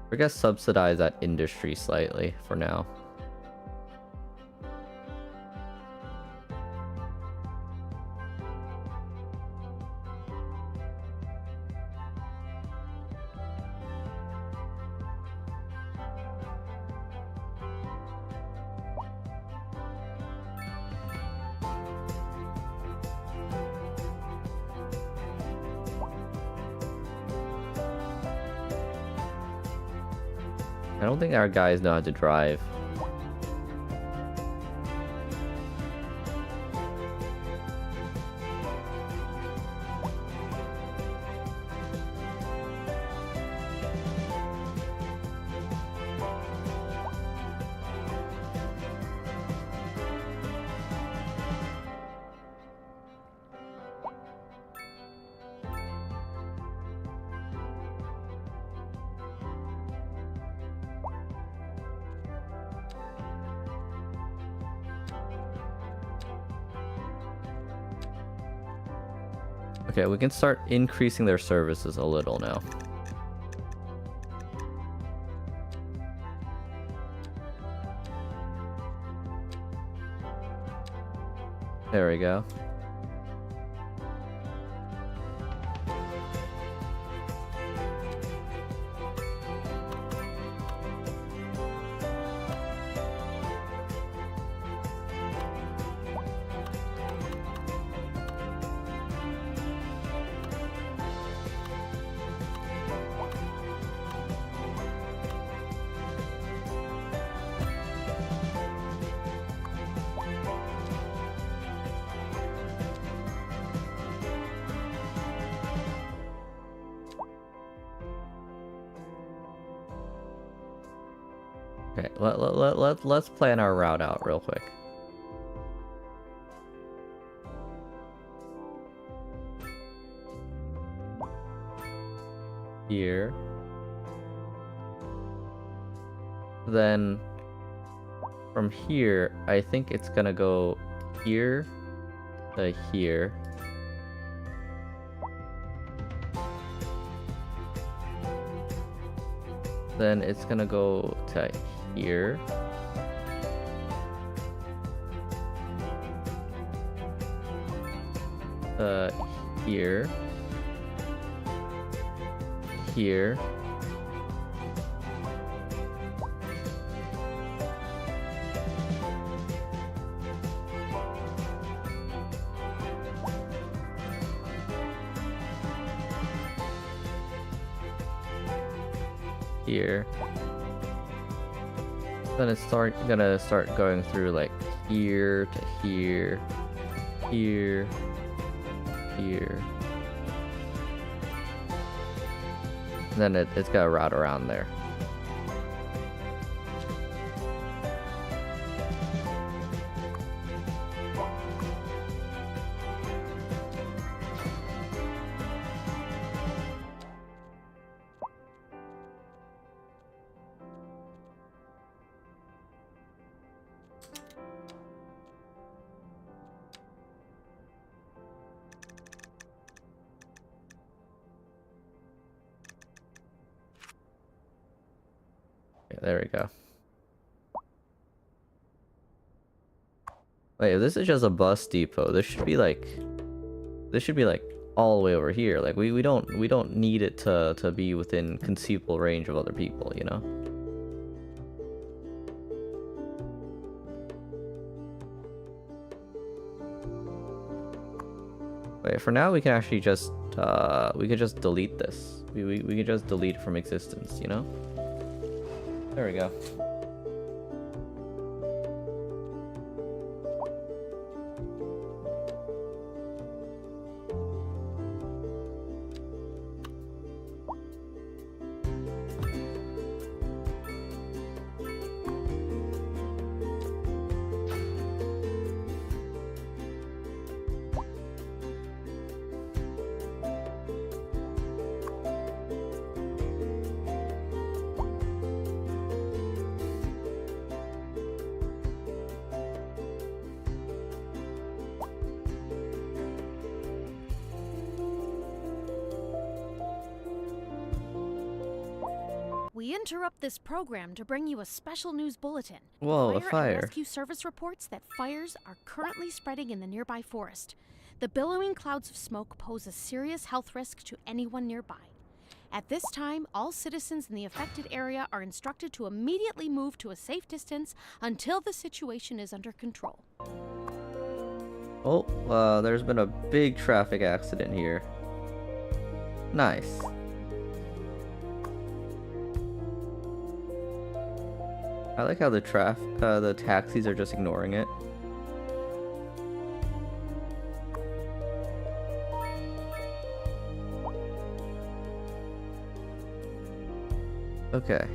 We're gonna subsidize that industry slightly for now. I don't think our guys know how to drive. Okay, we can start increasing their services a little now. There we go. Okay, let's plan our route out real quick. Here. Then from here, I think it's gonna go here to here. Then it's gonna go to here. Here. Here. Here. Then it's gonna start going through like here to here, here, here. And then it's gonna route around there. Okay, there we go. Wait, if this is just a bus depot, this should be like all the way over here. Like we don't need it to be within conceivable range of other people, you know? Wait, for now we can actually just we could just delete this. We could just delete it from existence, you know? There we go.
We interrupt this program to bring you a special news bulletin.
Whoa, a
Fire
fire.
and Rescue Service reports that fires are currently spreading in the nearby forest. The billowing clouds of smoke pose a serious health risk to anyone nearby. At this time, all citizens in the affected area are instructed to immediately move to a safe distance until the situation is under control.
Oh, there's been a big traffic accident here. Nice. I like how the taxis are just ignoring it. Okay.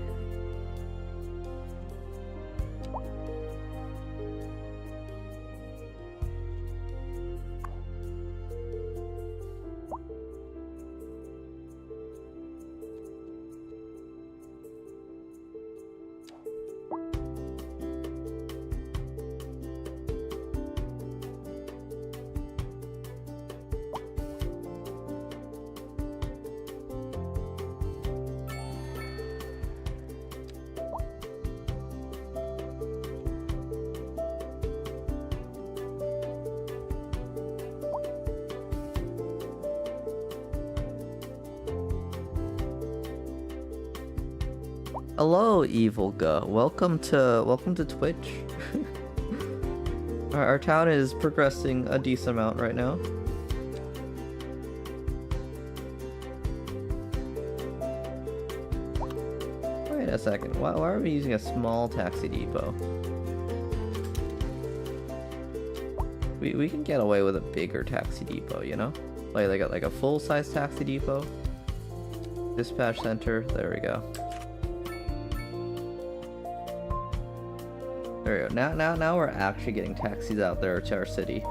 Hello, Evil Ga. Welcome to Twitch. Our town is progressing a decent amount right now. Wait a second. Why are we using a small taxi depot? We can get away with a bigger taxi depot, you know? Like a full-size taxi depot. Dispatch center. There we go. There we go. Now we're actually getting taxis out there to our city.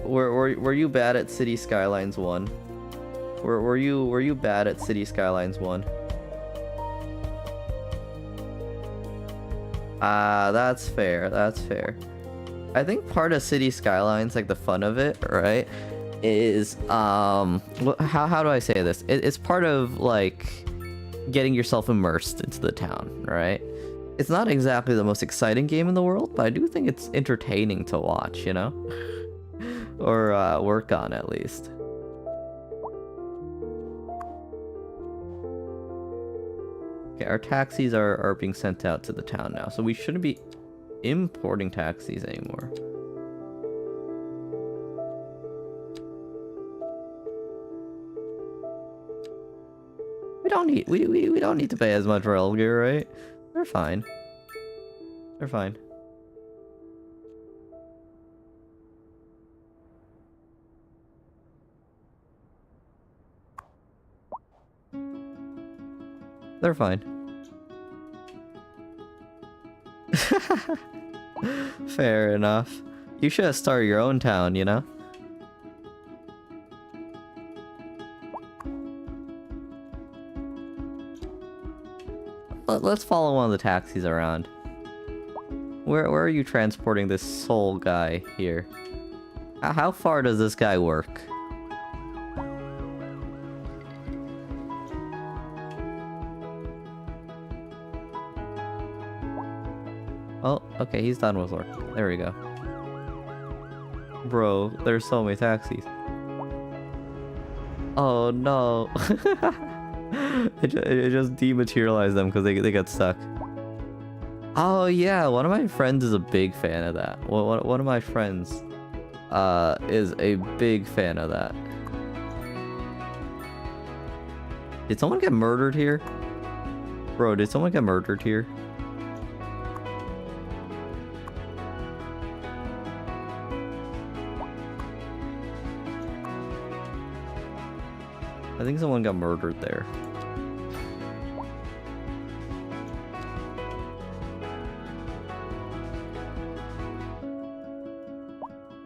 Were you bad at City Skylines 1? Were you bad at City Skylines 1? That's fair. That's fair. I think part of City Skylines, like the fun of it, right, is how do I say this? It's part of like getting yourself immersed into the town, right? It's not exactly the most exciting game in the world, but I do think it's entertaining to watch, you know, or work on at least. Okay, our taxis are being sent out to the town now, so we shouldn't be importing taxis anymore. We don't need to pay as much rail gear, right? They're fine. They're fine. They're fine. Fair enough. You should have started your own town, you know? Let's follow one of the taxis around. Where are you transporting this soul guy here? How far does this guy work? Oh, okay, he's done with work. There we go. Bro, there's so many taxis. Oh no. It just dematerialized them because they got stuck. Oh yeah, one of my friends is a big fan of that. One of my friends is a big fan of that. Did someone get murdered here? Bro, did someone get murdered here? I think someone got murdered there.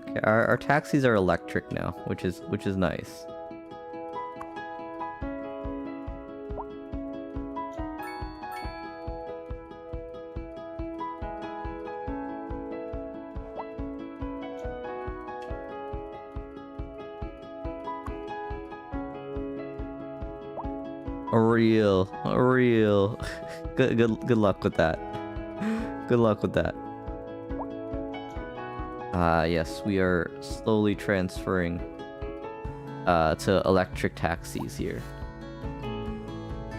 Okay, our taxis are electric now, which is nice. Real. Good luck with that. Good luck with that. Yes, we are slowly transferring to electric taxis here,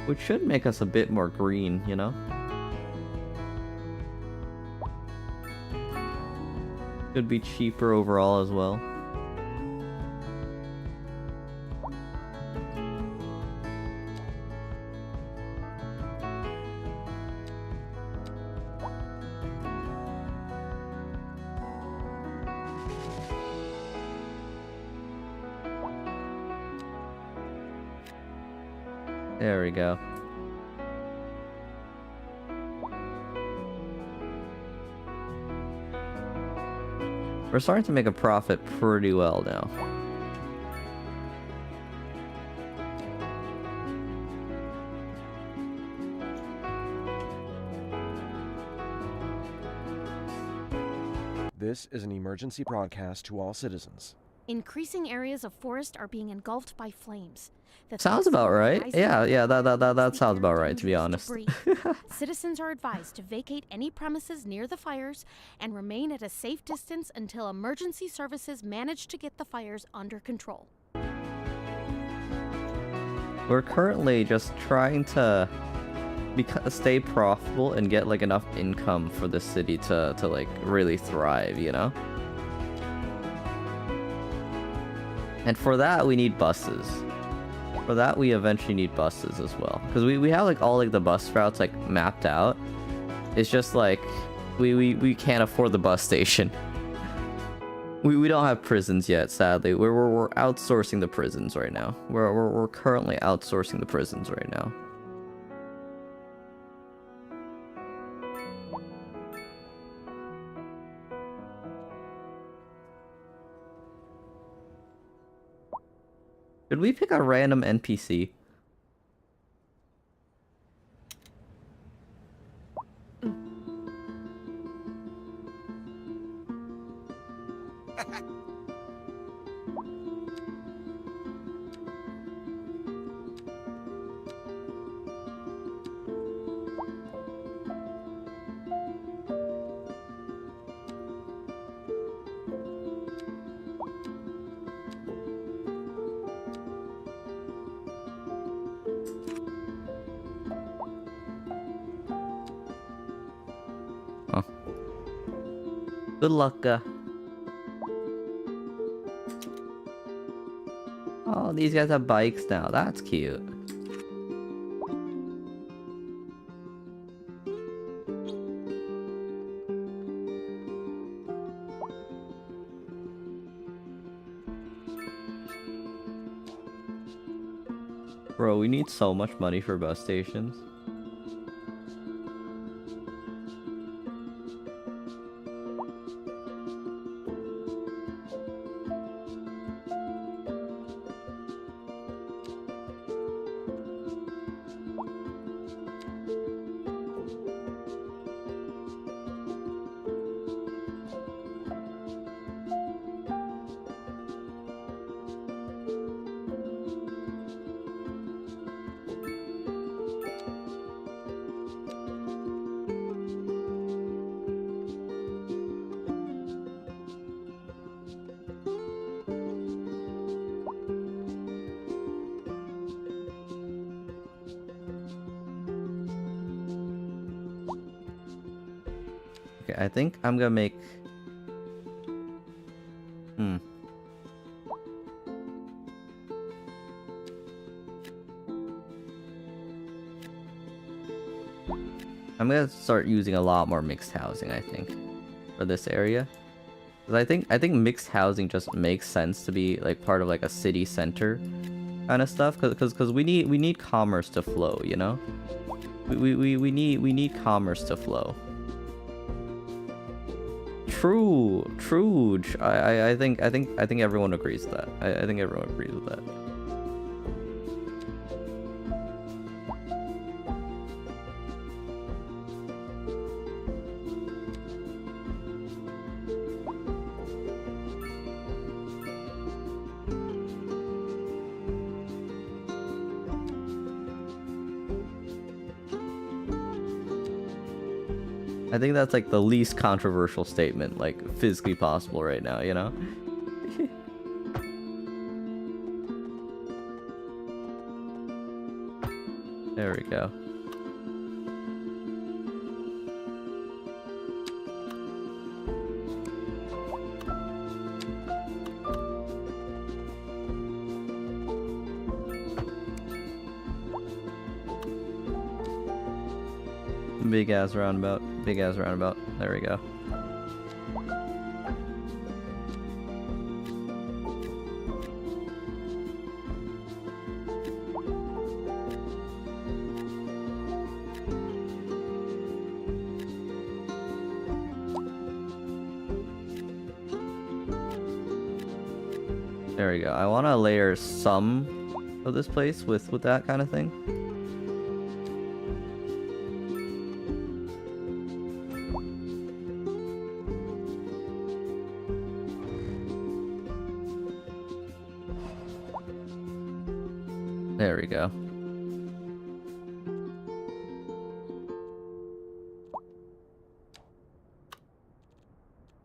which should make us a bit more green, you know? Should be cheaper overall as well. There we go. We're starting to make a profit pretty well now.
This is an emergency broadcast to all citizens.
Increasing areas of forest are being engulfed by flames. The
Sounds
threats
about
are
right.
rising
Yeah, that
as the
sounds
air
about right, to be
dangerous
honest.
debris. Citizens are advised to vacate any premises near the fires and remain at a safe distance until emergency services manage to get the fires under control.
We're currently just trying to stay profitable and get like enough income for the city to like really thrive, you know? And for that we need buses. For that we eventually need buses as well. Because we have like all like the bus routes like mapped out. It's just like we can't afford the bus station. We don't have prisons yet, sadly. We're outsourcing the prisons right now. We're currently outsourcing the prisons right now. Should we pick a random NPC? Huh. Good luck, Oh, these guys have bikes now. That's cute. Bro, we need so much money for bus stations. Okay, I think I'm gonna make... I'm gonna start using a lot more mixed housing, I think, for this area. Because I think mixed housing just makes sense to be like part of like a city center kind of stuff. Because we need commerce to flow, you know. We need commerce to flow. True. I think everyone agrees with that. I think everyone agrees with that. I think that's like the least controversial statement like physically possible right now, you know? There we go. Big ass roundabout. Big ass roundabout. There we go. There we go. I want to layer some of this place with that kind of thing. There we go.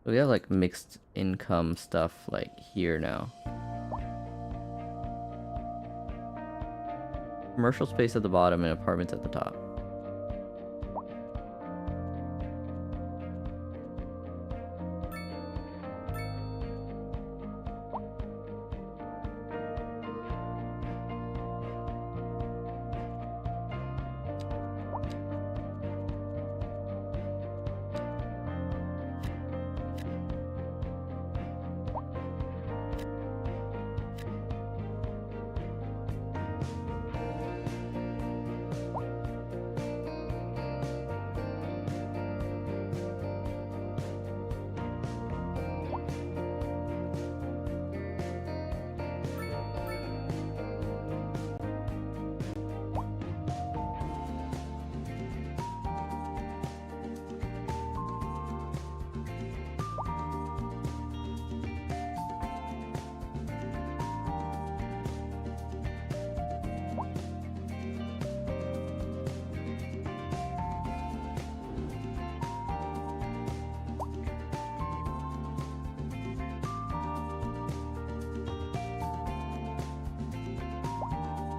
We have like mixed income stuff like here now. Commercial space at the bottom and apartments at the top.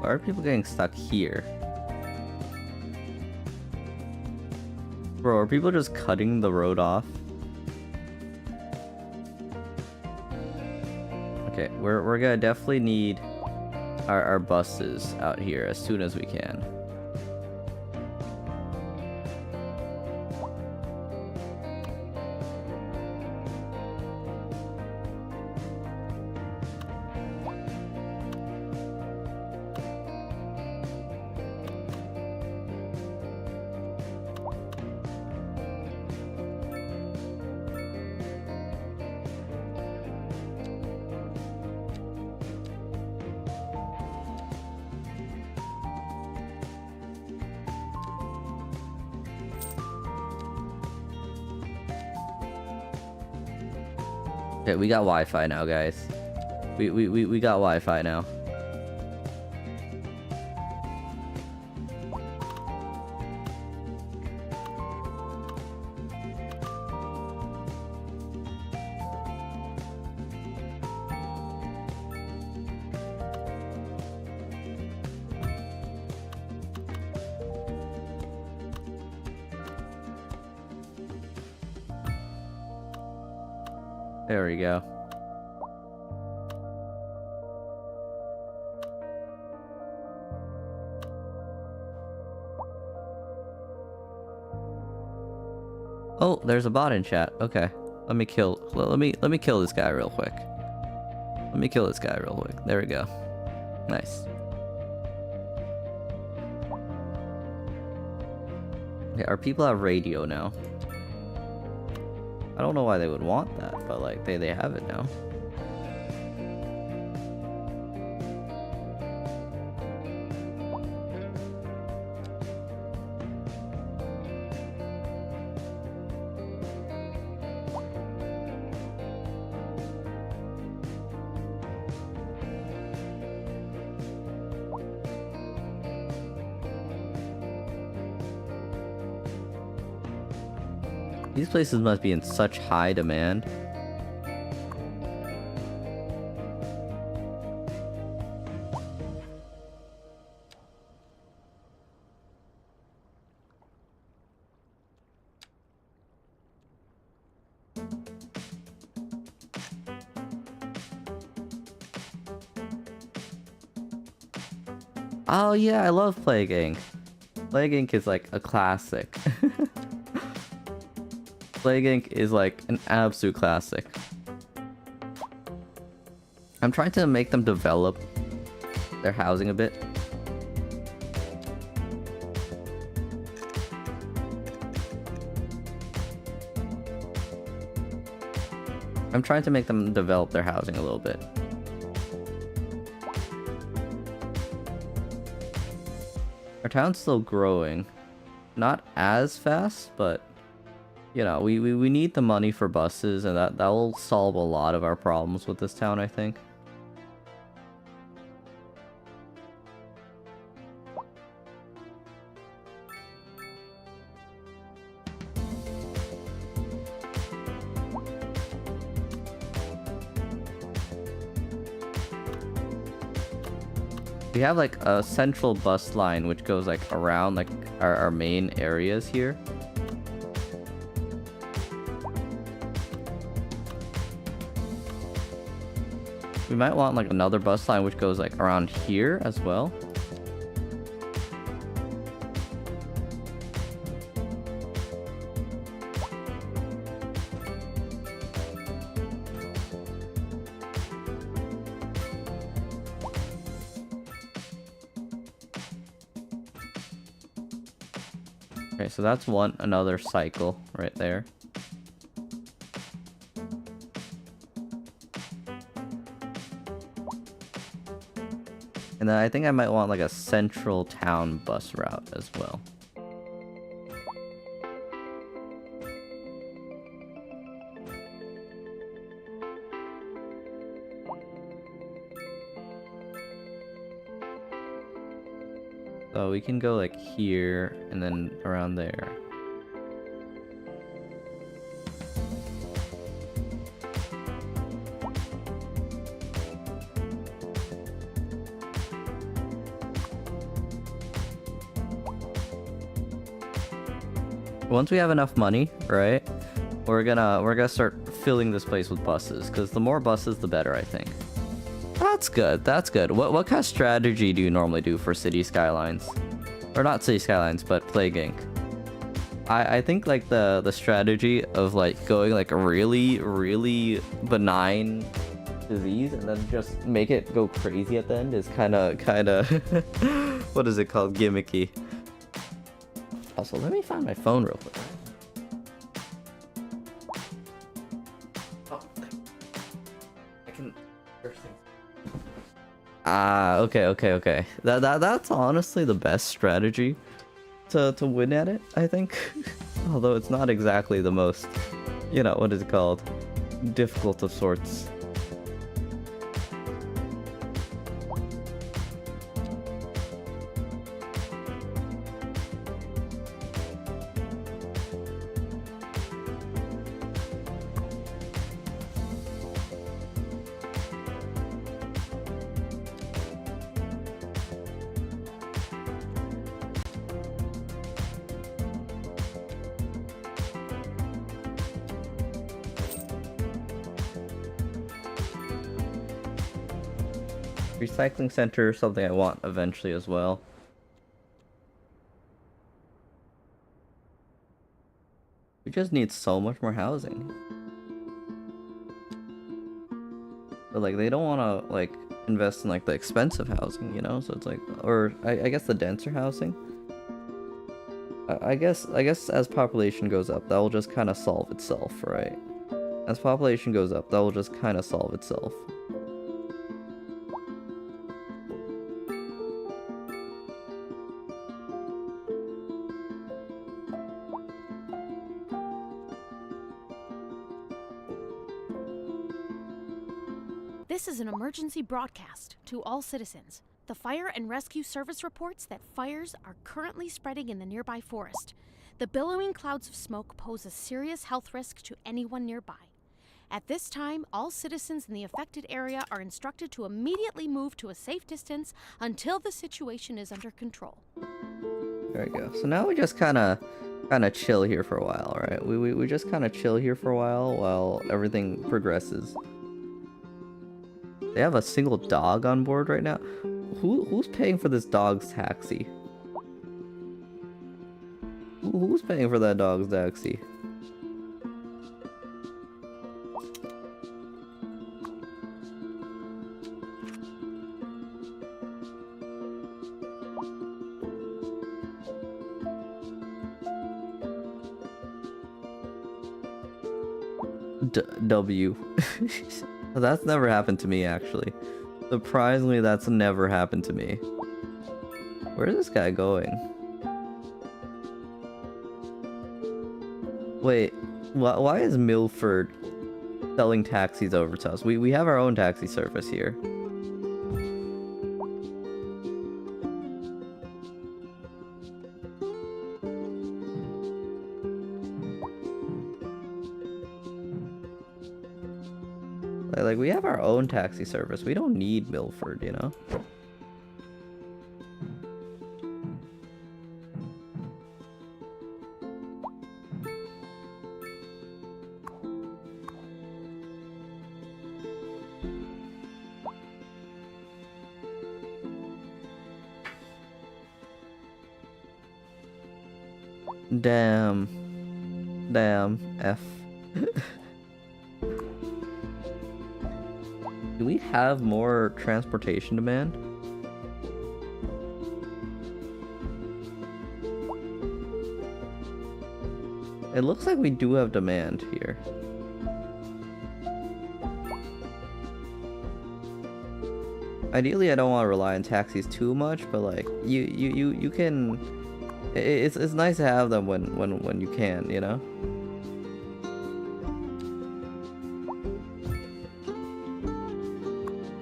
Why are people getting stuck here? Bro, are people just cutting the road off? Okay, we're gonna definitely need our buses out here as soon as we can. Okay, we got Wi-Fi now, guys. We got Wi-Fi now. There we go. Oh, there's a bot in chat. Okay. Let me kill this guy real quick. Let me kill this guy real quick. There we go. Nice. Okay, our people have radio now. I don't know why they would want that, but like they have it now. These places must be in such high demand. Oh yeah, I love Plague Inc. Plague Inc. is like a classic. Plague Inc. is like an absolute classic. I'm trying to make them develop their housing a bit. I'm trying to make them develop their housing a little bit. town's still growing. Not as fast, but you know, we need the money for buses, and that will solve a lot of our problems with this town, I think. We have like a central bus line which goes like around like our main areas here. We might want like another bus line which goes like around here as well. Okay, so that's another cycle right there. And then I think I might want like a central town bus route as well. So we can go like here and then around there. Once we have enough money, right, we're gonna start filling this place with buses, because the more buses the better, I think. That's good. That's good. What kind of strategy do you normally do for City Skylines? Or not City Skylines, but Plague Inc. I think like the strategy of like going like a really benign disease and then just make it go crazy at the end is kind of what is it called, gimmicky. Also, let me find my phone real quick. Oh, I can. Okay. That's honestly the best strategy to win at it, I think. Although it's not exactly the most, you know, what is it called, difficult of sorts. Recycling center is something I want eventually as well. We just need so much more housing. But like they don't want to like invest in like the expensive housing, you know? So it's like, or I guess the denser housing. I guess as population goes up, that will just kind of solve itself, right? As population goes up, that will just kind of solve itself.
This is an emergency broadcast to all citizens. The Fire and Rescue Service reports that fires are currently spreading in the nearby forest. The billowing clouds of smoke pose a serious health risk to anyone nearby. At this time, all citizens in the affected area are instructed to immediately move to a safe distance until the situation is under control.
There we go. So now we just kind of chill here for a while, right? We just kind of chill here for a while everything progresses. They have a single dog on board right now. Who's paying for this dog's taxi? Who's paying for that dog's taxi? W. That's never happened to me, actually. Surprisingly, that's never happened to me. Where is this guy going? Wait, why is Milford selling taxis over to us? We have our own taxi service here. Like we have our own taxi service. We don't need Milford, you know? Damn. Damn. F. Do we have more transportation demand? It looks like we do have demand here. Ideally, I don't want to rely on taxis too much, but like you can. It's nice to have them when you can, you know.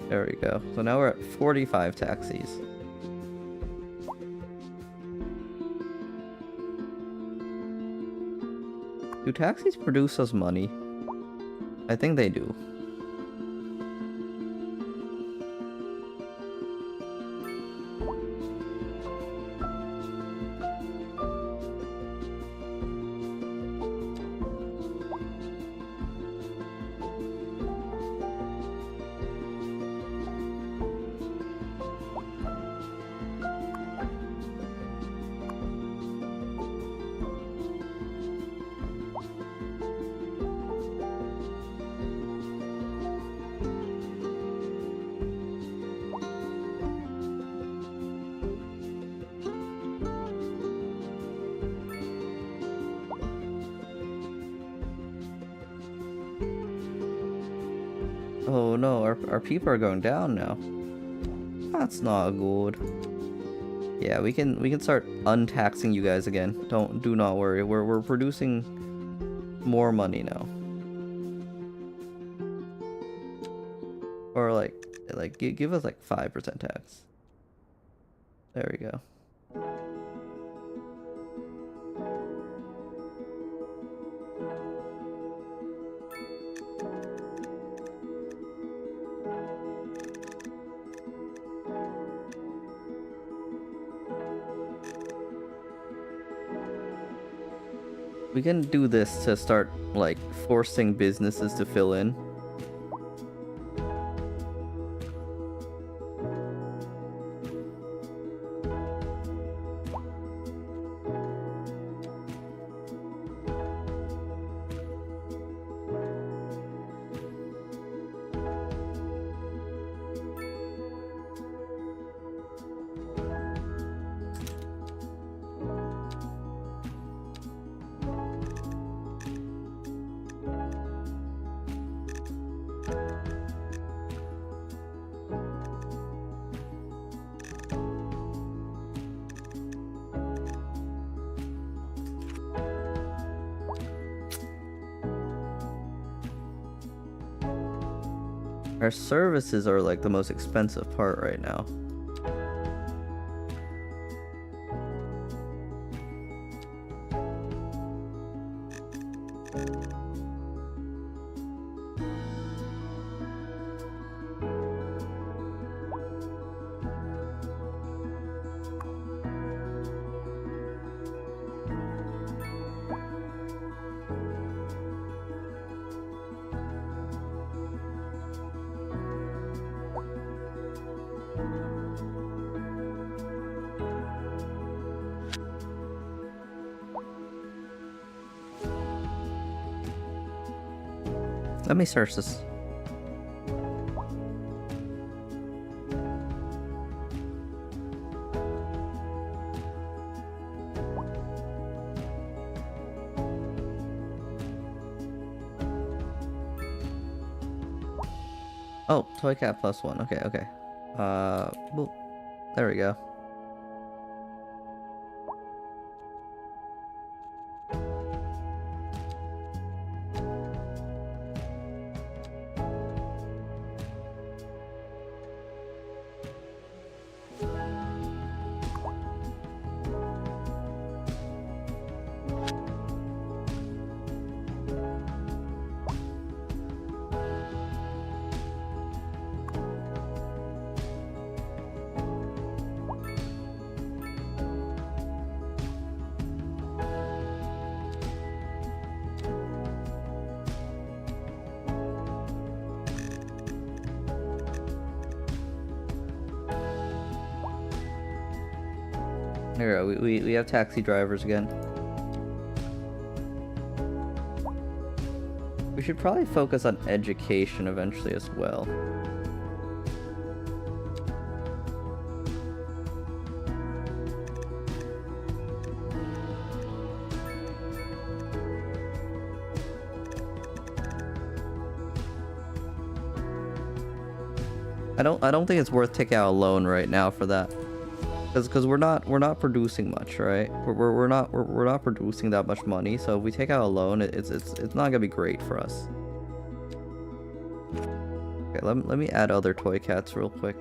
There we go. So now we're at 45 taxis. Do taxis produce us money? I think they do. Oh no, our people are going down now. That's not good. Yeah, we can start untaxing you guys again. Do not worry. We're producing more money now. Or like give us like 5% tax. There we go. We can do this to start, like, forcing businesses to fill in. Our services are like the most expensive part right now. Let me search this. Oh, toy cat +1. Okay, okay. Boop. There we go. Here, we have taxi drivers again. We should probably focus on education eventually as well. I don't think it's worth taking out a loan right now for that, because we're not producing much, right? We're not producing that much money. So if we take out a loan, it's not gonna be great for us. Okay, let me add other toy cats real quick.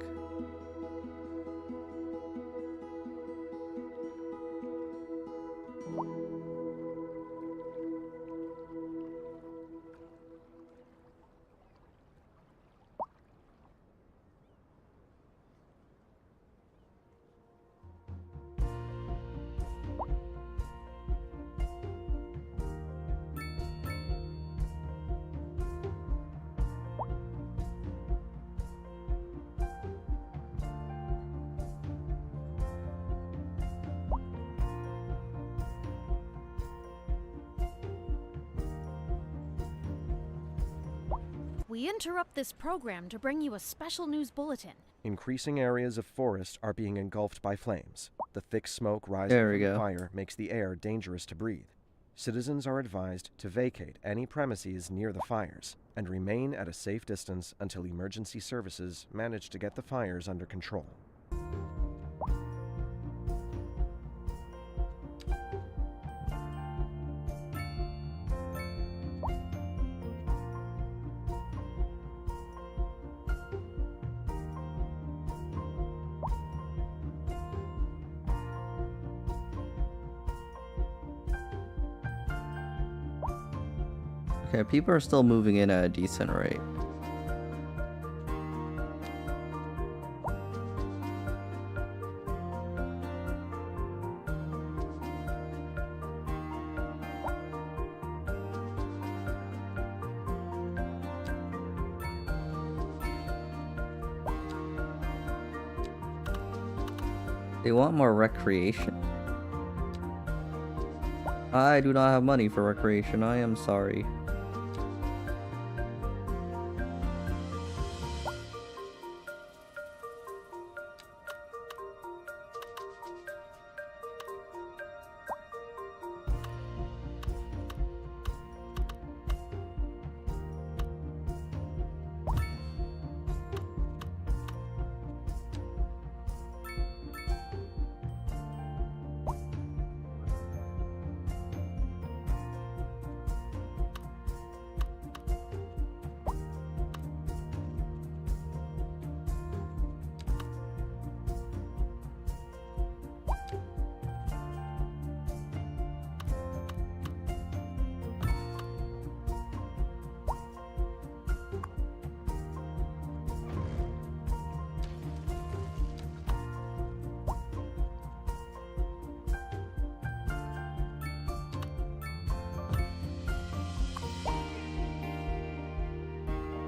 We interrupt this program to bring you a special news bulletin.
Increasing areas of forest are being engulfed by flames. The thick smoke rising
There we
from the
go.
fire makes the air dangerous to breathe. Citizens are advised to vacate any premises near the fires and remain at a safe distance until emergency services manage to get the fires under control.
Okay, people are still moving in at a decent rate. They want more recreation. I do not have money for recreation. I am sorry.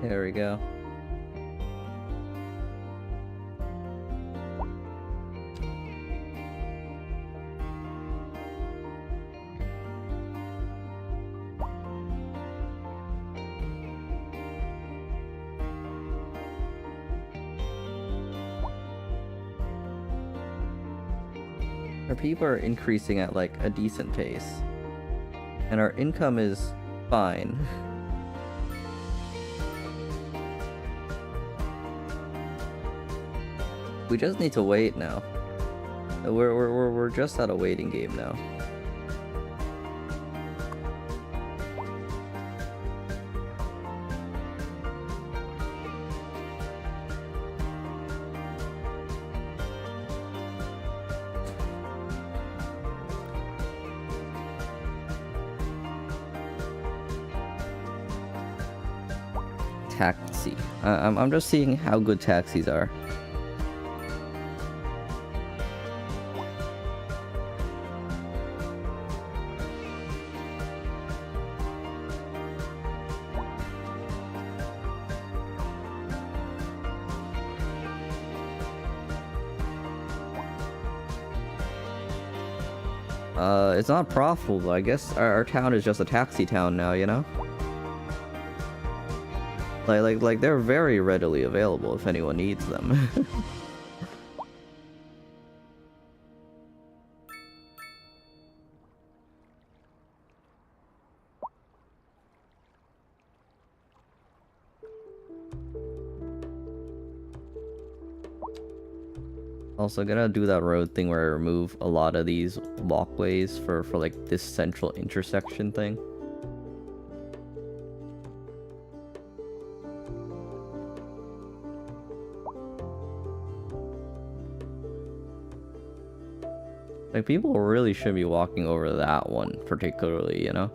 There we go. Our people are increasing at like a decent pace, and our income is fine. We just need to wait now. We're just at a waiting game now. Taxi. I'm just seeing how good taxis are. It's not profitable, but I guess our town is just a taxi town now, you know? Like they're very readily available if anyone needs them. Also gonna do that road thing where I remove a lot of these walkways for like this central intersection thing. Like, people really should be walking over that one particularly, you know?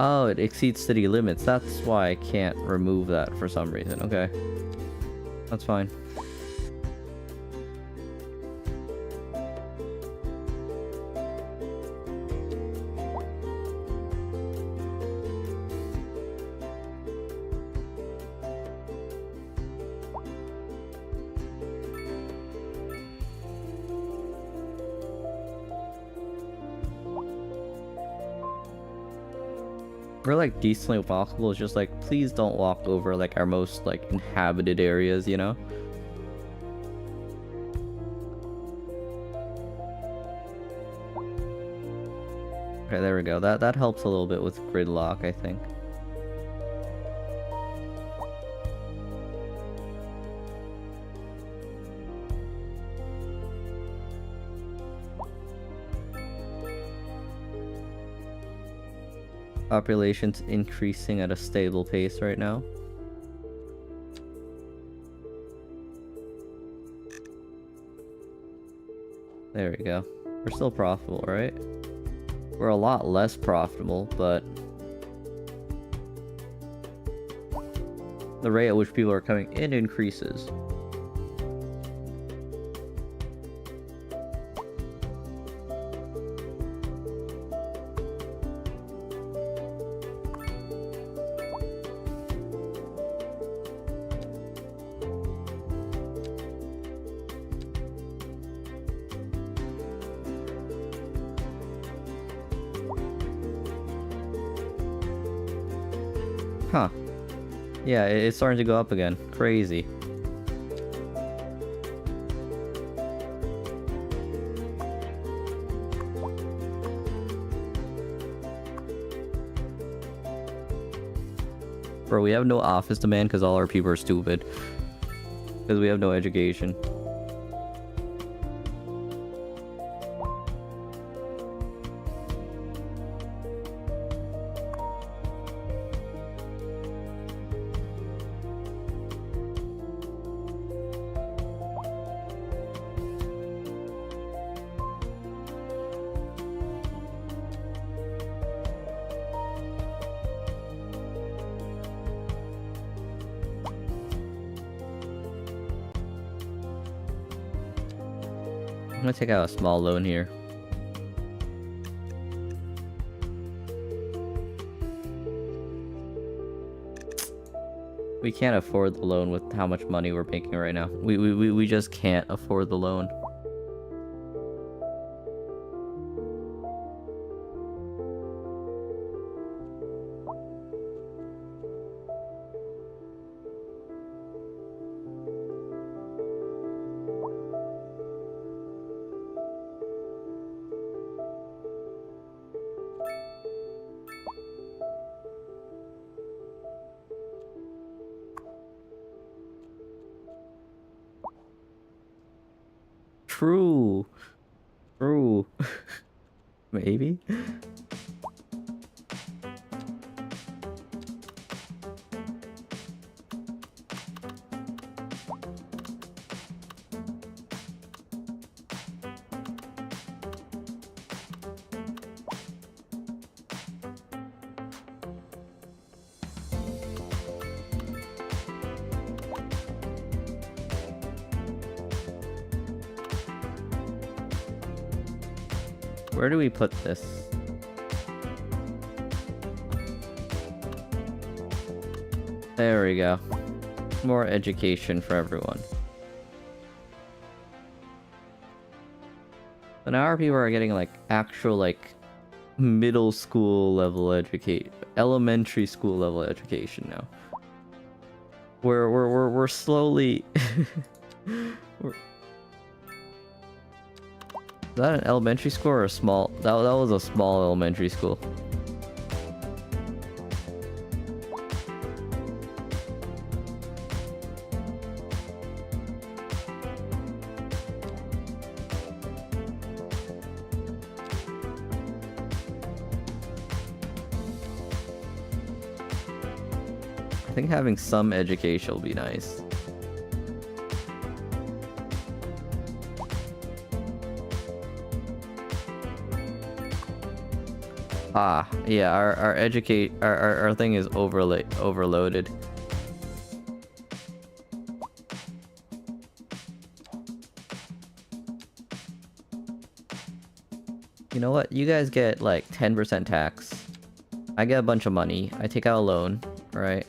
Oh, it exceeds city limits. That's why I can't remove that for some reason. Okay. That's fine. We're like decently walkable. It's just like, please don't walk over like our most like inhabited areas, you know? Okay, there we go. That helps a little bit with gridlock, I think. Population's increasing at a stable pace right now. There we go. We're still profitable, right? We're a lot less profitable, but the rate at which people are coming in increases. Huh. Yeah, it's starting to go up again. Crazy. Bro, we have no office demand because all our people are stupid. Because we have no education. I'm gonna take out a small loan here. We can't afford the loan with how much money we're making right now. We just can't afford the loan. True. True. Maybe? Where do we put this? There we go. More education for everyone. So now our people are getting like actual like middle school level educate, elementary school level education now. We're slowly. Is that an elementary school or a small? That was a small elementary school. I think having some education will be nice. Ah, yeah, our thing is overloaded. You know what? You guys get like 10% tax. I get a bunch of money. I take out a loan, right?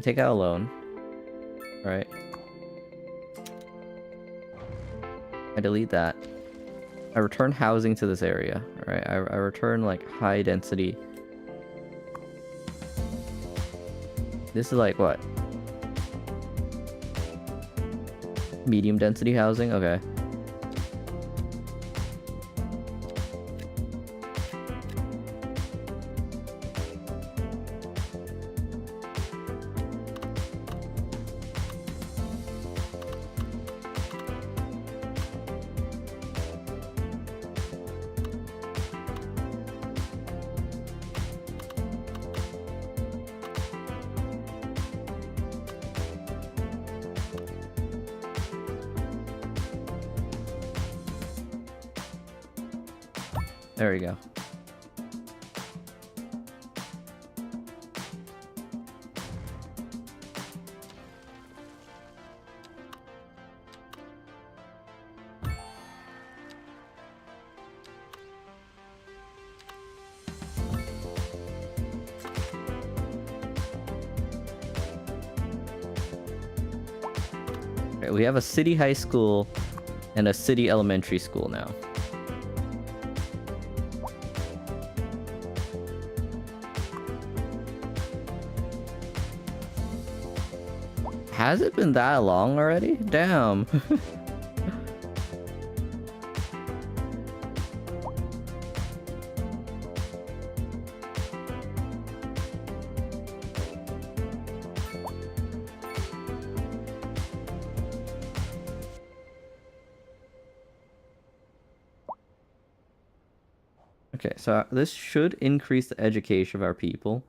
Take out a loan, right? I delete that. I return housing to this area, right? I return like high density. This is like what? Medium density housing? Okay. There we go. Okay, we have a city high school and a city elementary school now. Has it been that long already? Damn. Okay, so this should increase the education of our people.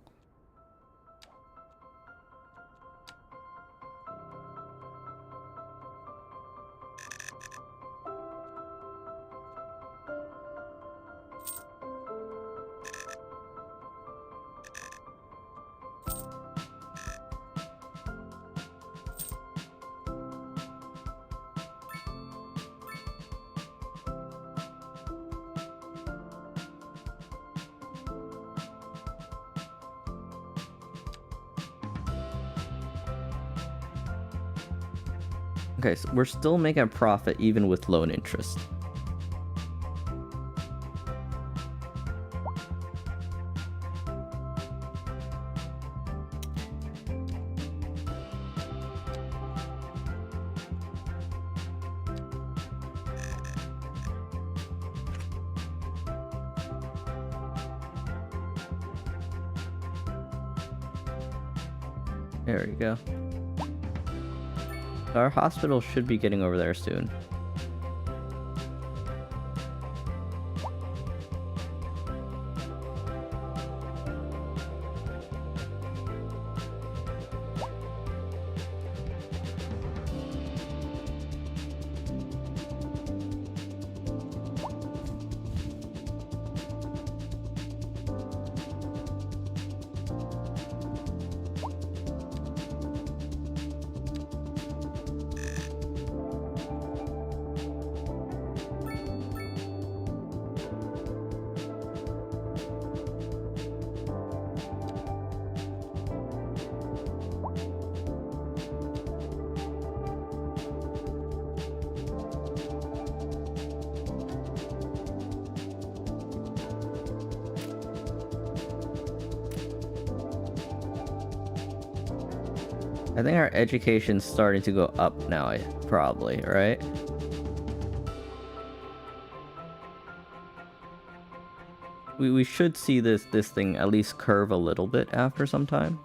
Okay, so we're still making a profit even with loan interest. There we go. Our hospital should be getting over there soon. I think our education's starting to go up now, probably, right? We should see this thing at least curve a little bit after some time.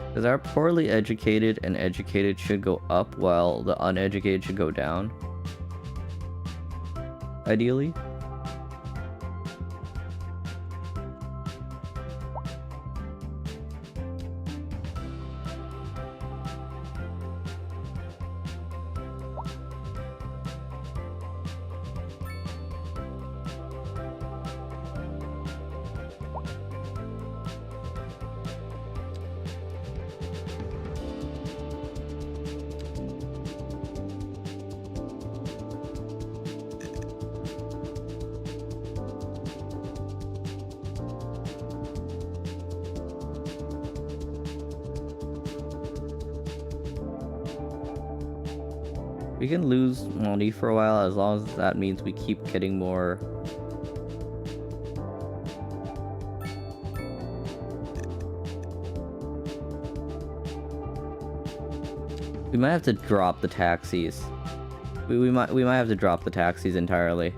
Because our poorly educated and educated should go up while the uneducated should go down. Ideally. We can lose money for a while as long as that means we keep getting more. We might have to drop the taxis. We might have to drop the taxis entirely.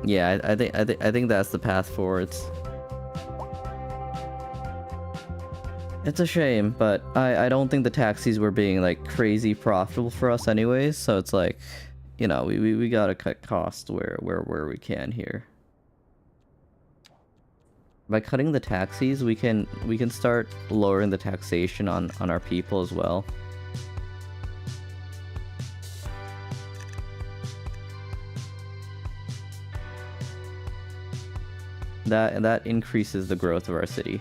Yeah, I think that's the path forwards. It's a shame, but I don't think the taxis were being like crazy profitable for us anyways, so it's like, you know, we gotta cut costs where we can here. By cutting the taxis, we can start lowering the taxation on our people as well. That increases the growth of our city.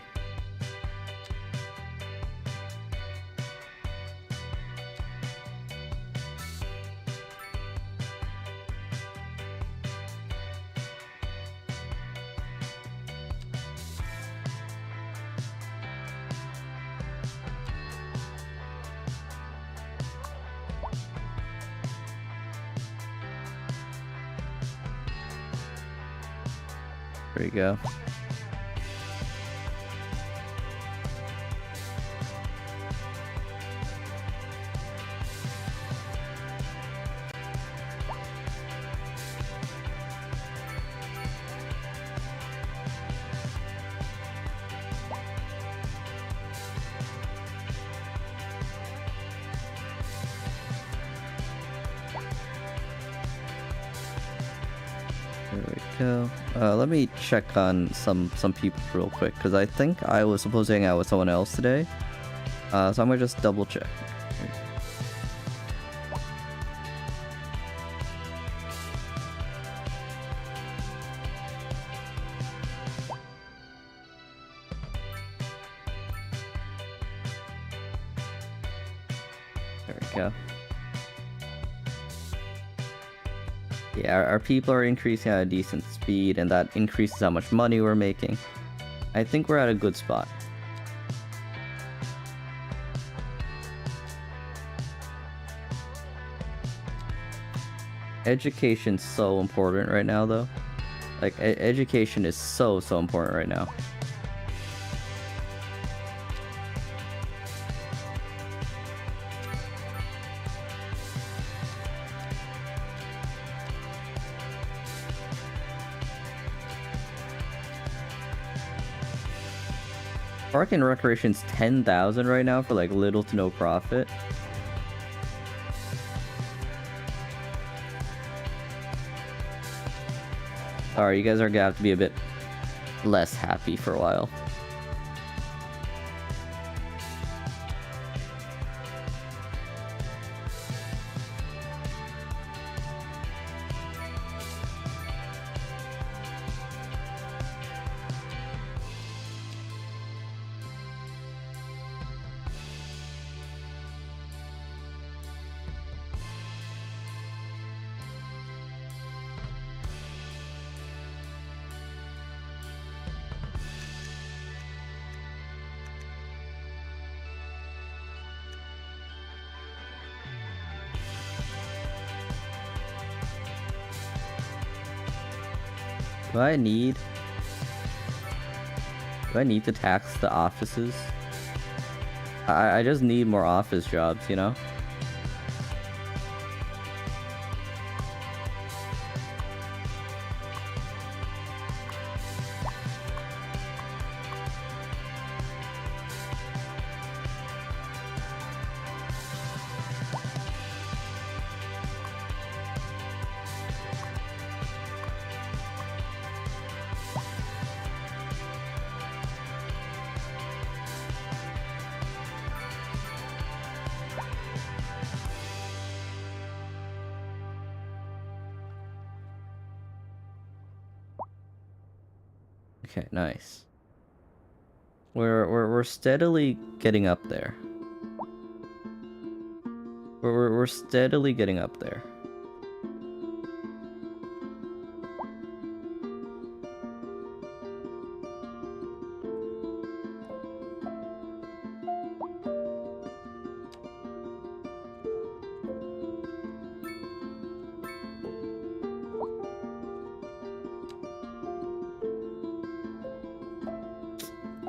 There you go. There we go. Let me check on some people real quick, because I think I was supposed to hang out with someone else today. So I'm gonna just double check. There we go. Yeah, our people are increasing at a decent speed, and that increases how much money we're making. I think we're at a good spot. Education's so important right now, though. Like, education is so important right now. Park and Recreation's 10,000 right now for like little to no profit. Sorry, you guys are gonna have to be a bit less happy for a while. Do I need... Do I need to tax the offices? I just need more office jobs, you know? Okay, nice. We're steadily getting up there. We're steadily getting up there.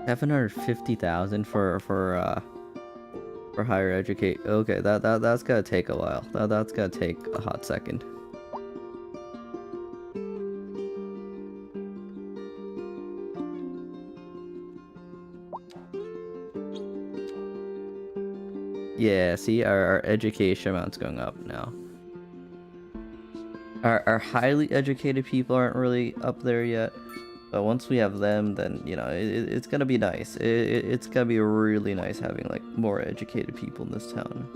$750,000 for higher educate. Okay, that's gonna take a while. That's gonna take a hot second. Yeah, see, our education amount's going up now. Our highly educated people aren't really up there yet, but once we have them, then, you know, it's gonna be nice. It's gonna be really nice having, like, more educated people in this town.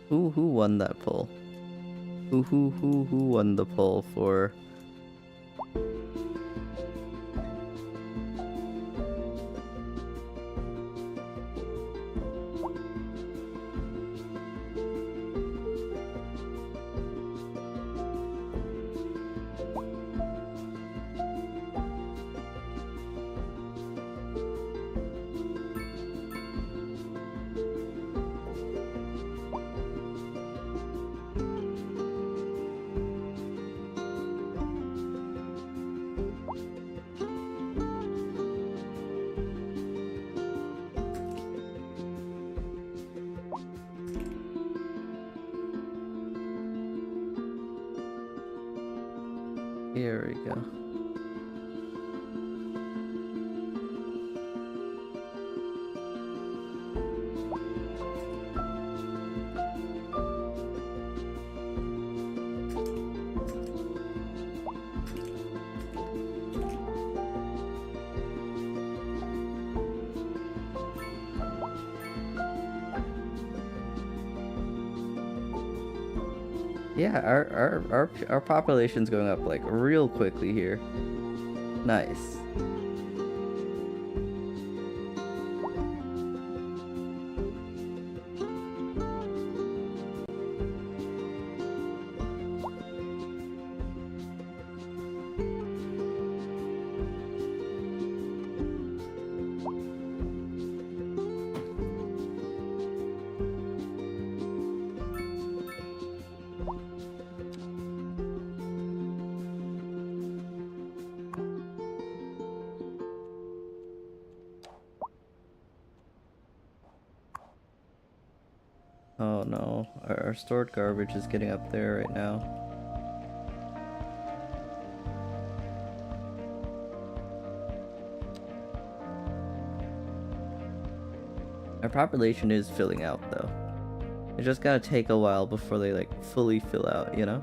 Who won that poll? Who won the poll for? Here we go. Yeah, our population's going up like real quickly here. Nice. Oh no, our stored garbage is getting up there right now. Our population is filling out though. It's just gotta take a while before they like fully fill out, you know?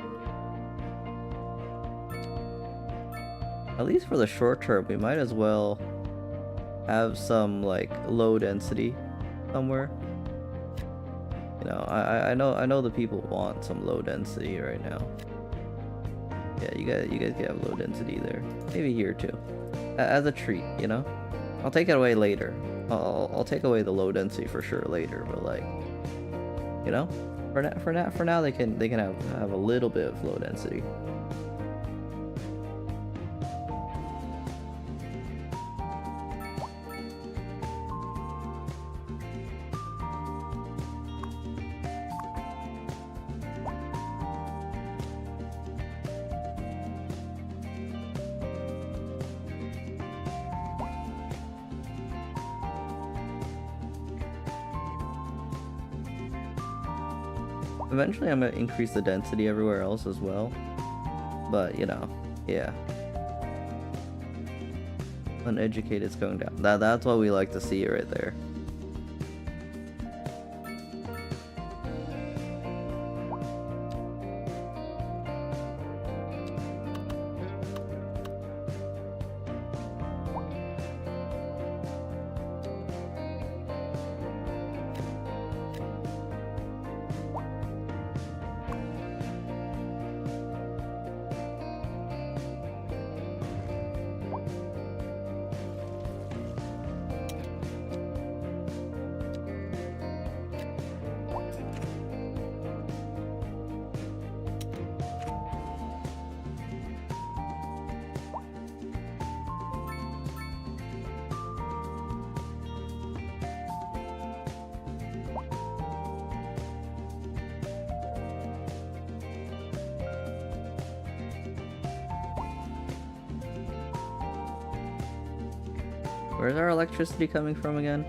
At least for the short term, we might as well have some like low density somewhere. You know, I know the people want some low density right now. Yeah, you guys can have low density there. Maybe here too. As a treat, you know? I'll take it away later. I'll take away the low density for sure later, but like, you know, for now they can have a little bit of low density. Eventually I'm gonna increase the density everywhere else as well. But, you know, yeah. Uneducated's going down. That's what we like to see right there. Where's our electricity coming from again?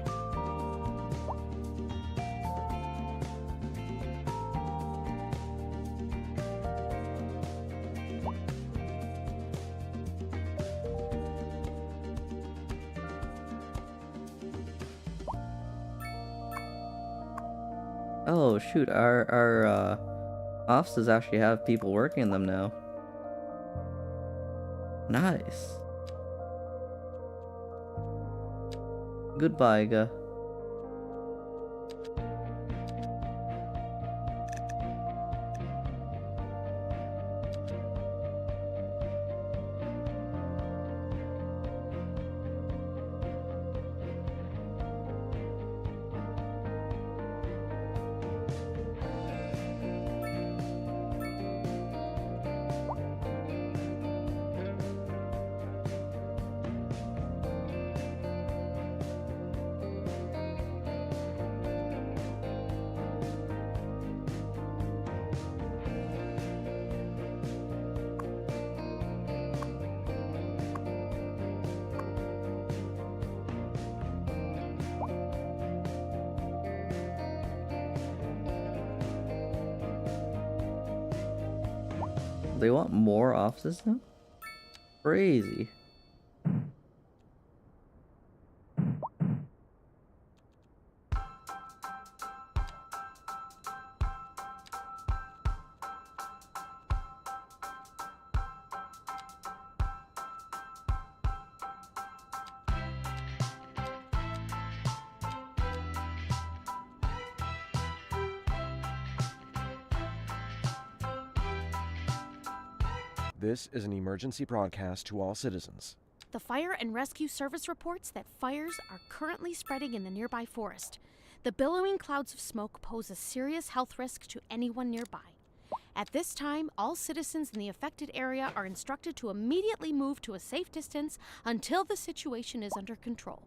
Oh shoot, our offices actually have people working in them now. Nice. Goodbye, Ga. They want more offices now? Crazy.
This is an emergency broadcast to all citizens.
The Fire and Rescue Service reports that fires are currently spreading in the nearby forest. The billowing clouds of smoke pose a serious health risk to anyone nearby. At this time, all citizens in the affected area are instructed to immediately move to a safe distance until the situation is under control.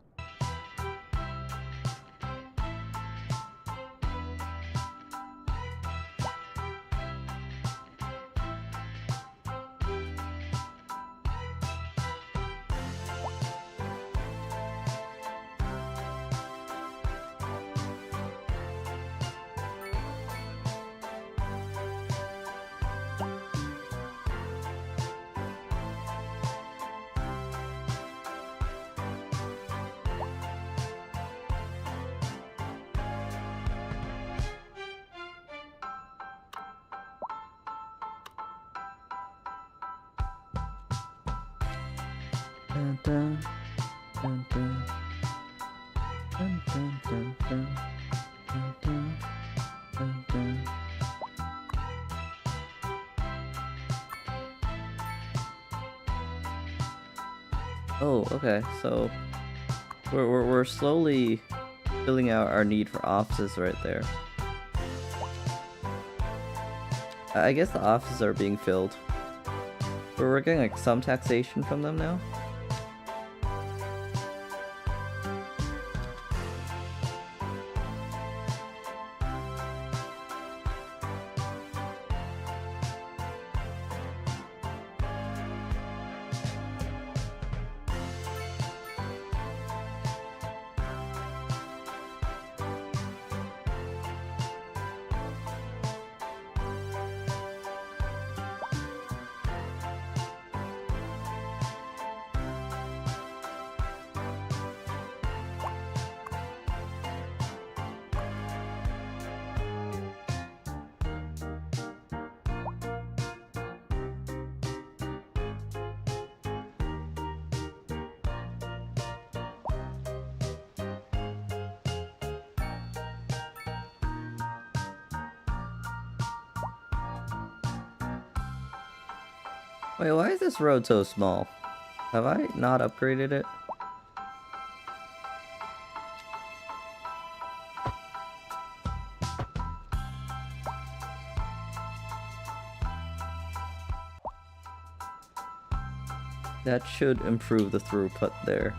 Dun, dun, dun, dun. Dun, dun, dun, dun. Dun, dun, dun, dun. Oh, okay. So we're slowly filling out our need for offices right there. I guess the offices are being filled. We're getting like some taxation from them now. Wait, why is this road so small? Have I not upgraded it? That should improve the throughput there.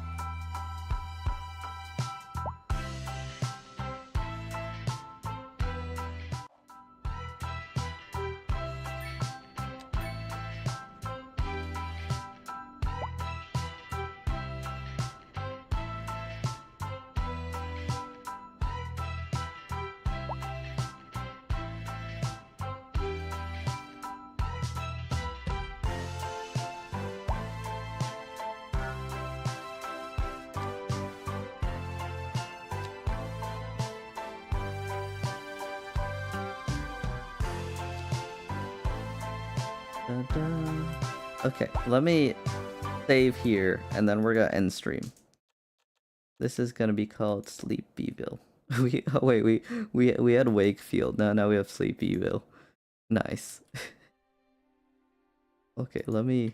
Dun-dun. Okay, let me save here, and then we're gonna end stream. This is gonna be called Sleepyville. We had Wakefield. Now we have Sleepyville. Nice. Okay, let me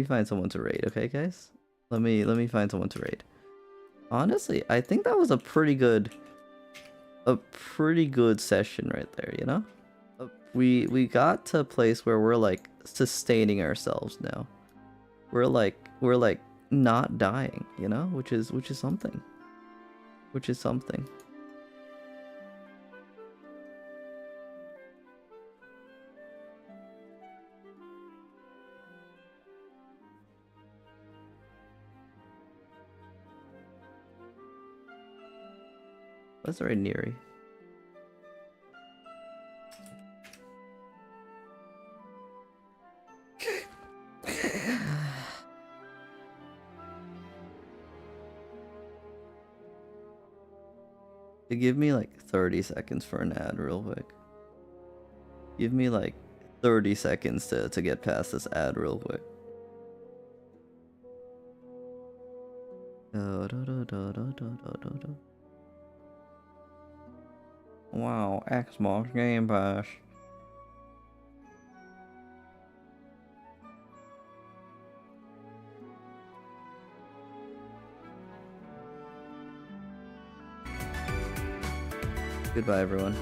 find someone to raid. Okay, guys, let me find someone to raid. Honestly, I think that was a pretty good session right there. You know. We got to a place where we're like sustaining ourselves now. We're like not dying, you know, which is something. Which is something. That's right, Neri. Give me like 30 seconds for an ad real quick. Give me like 30 seconds to get past this ad real quick. Wow, Xbox Game Pass. Goodbye, everyone.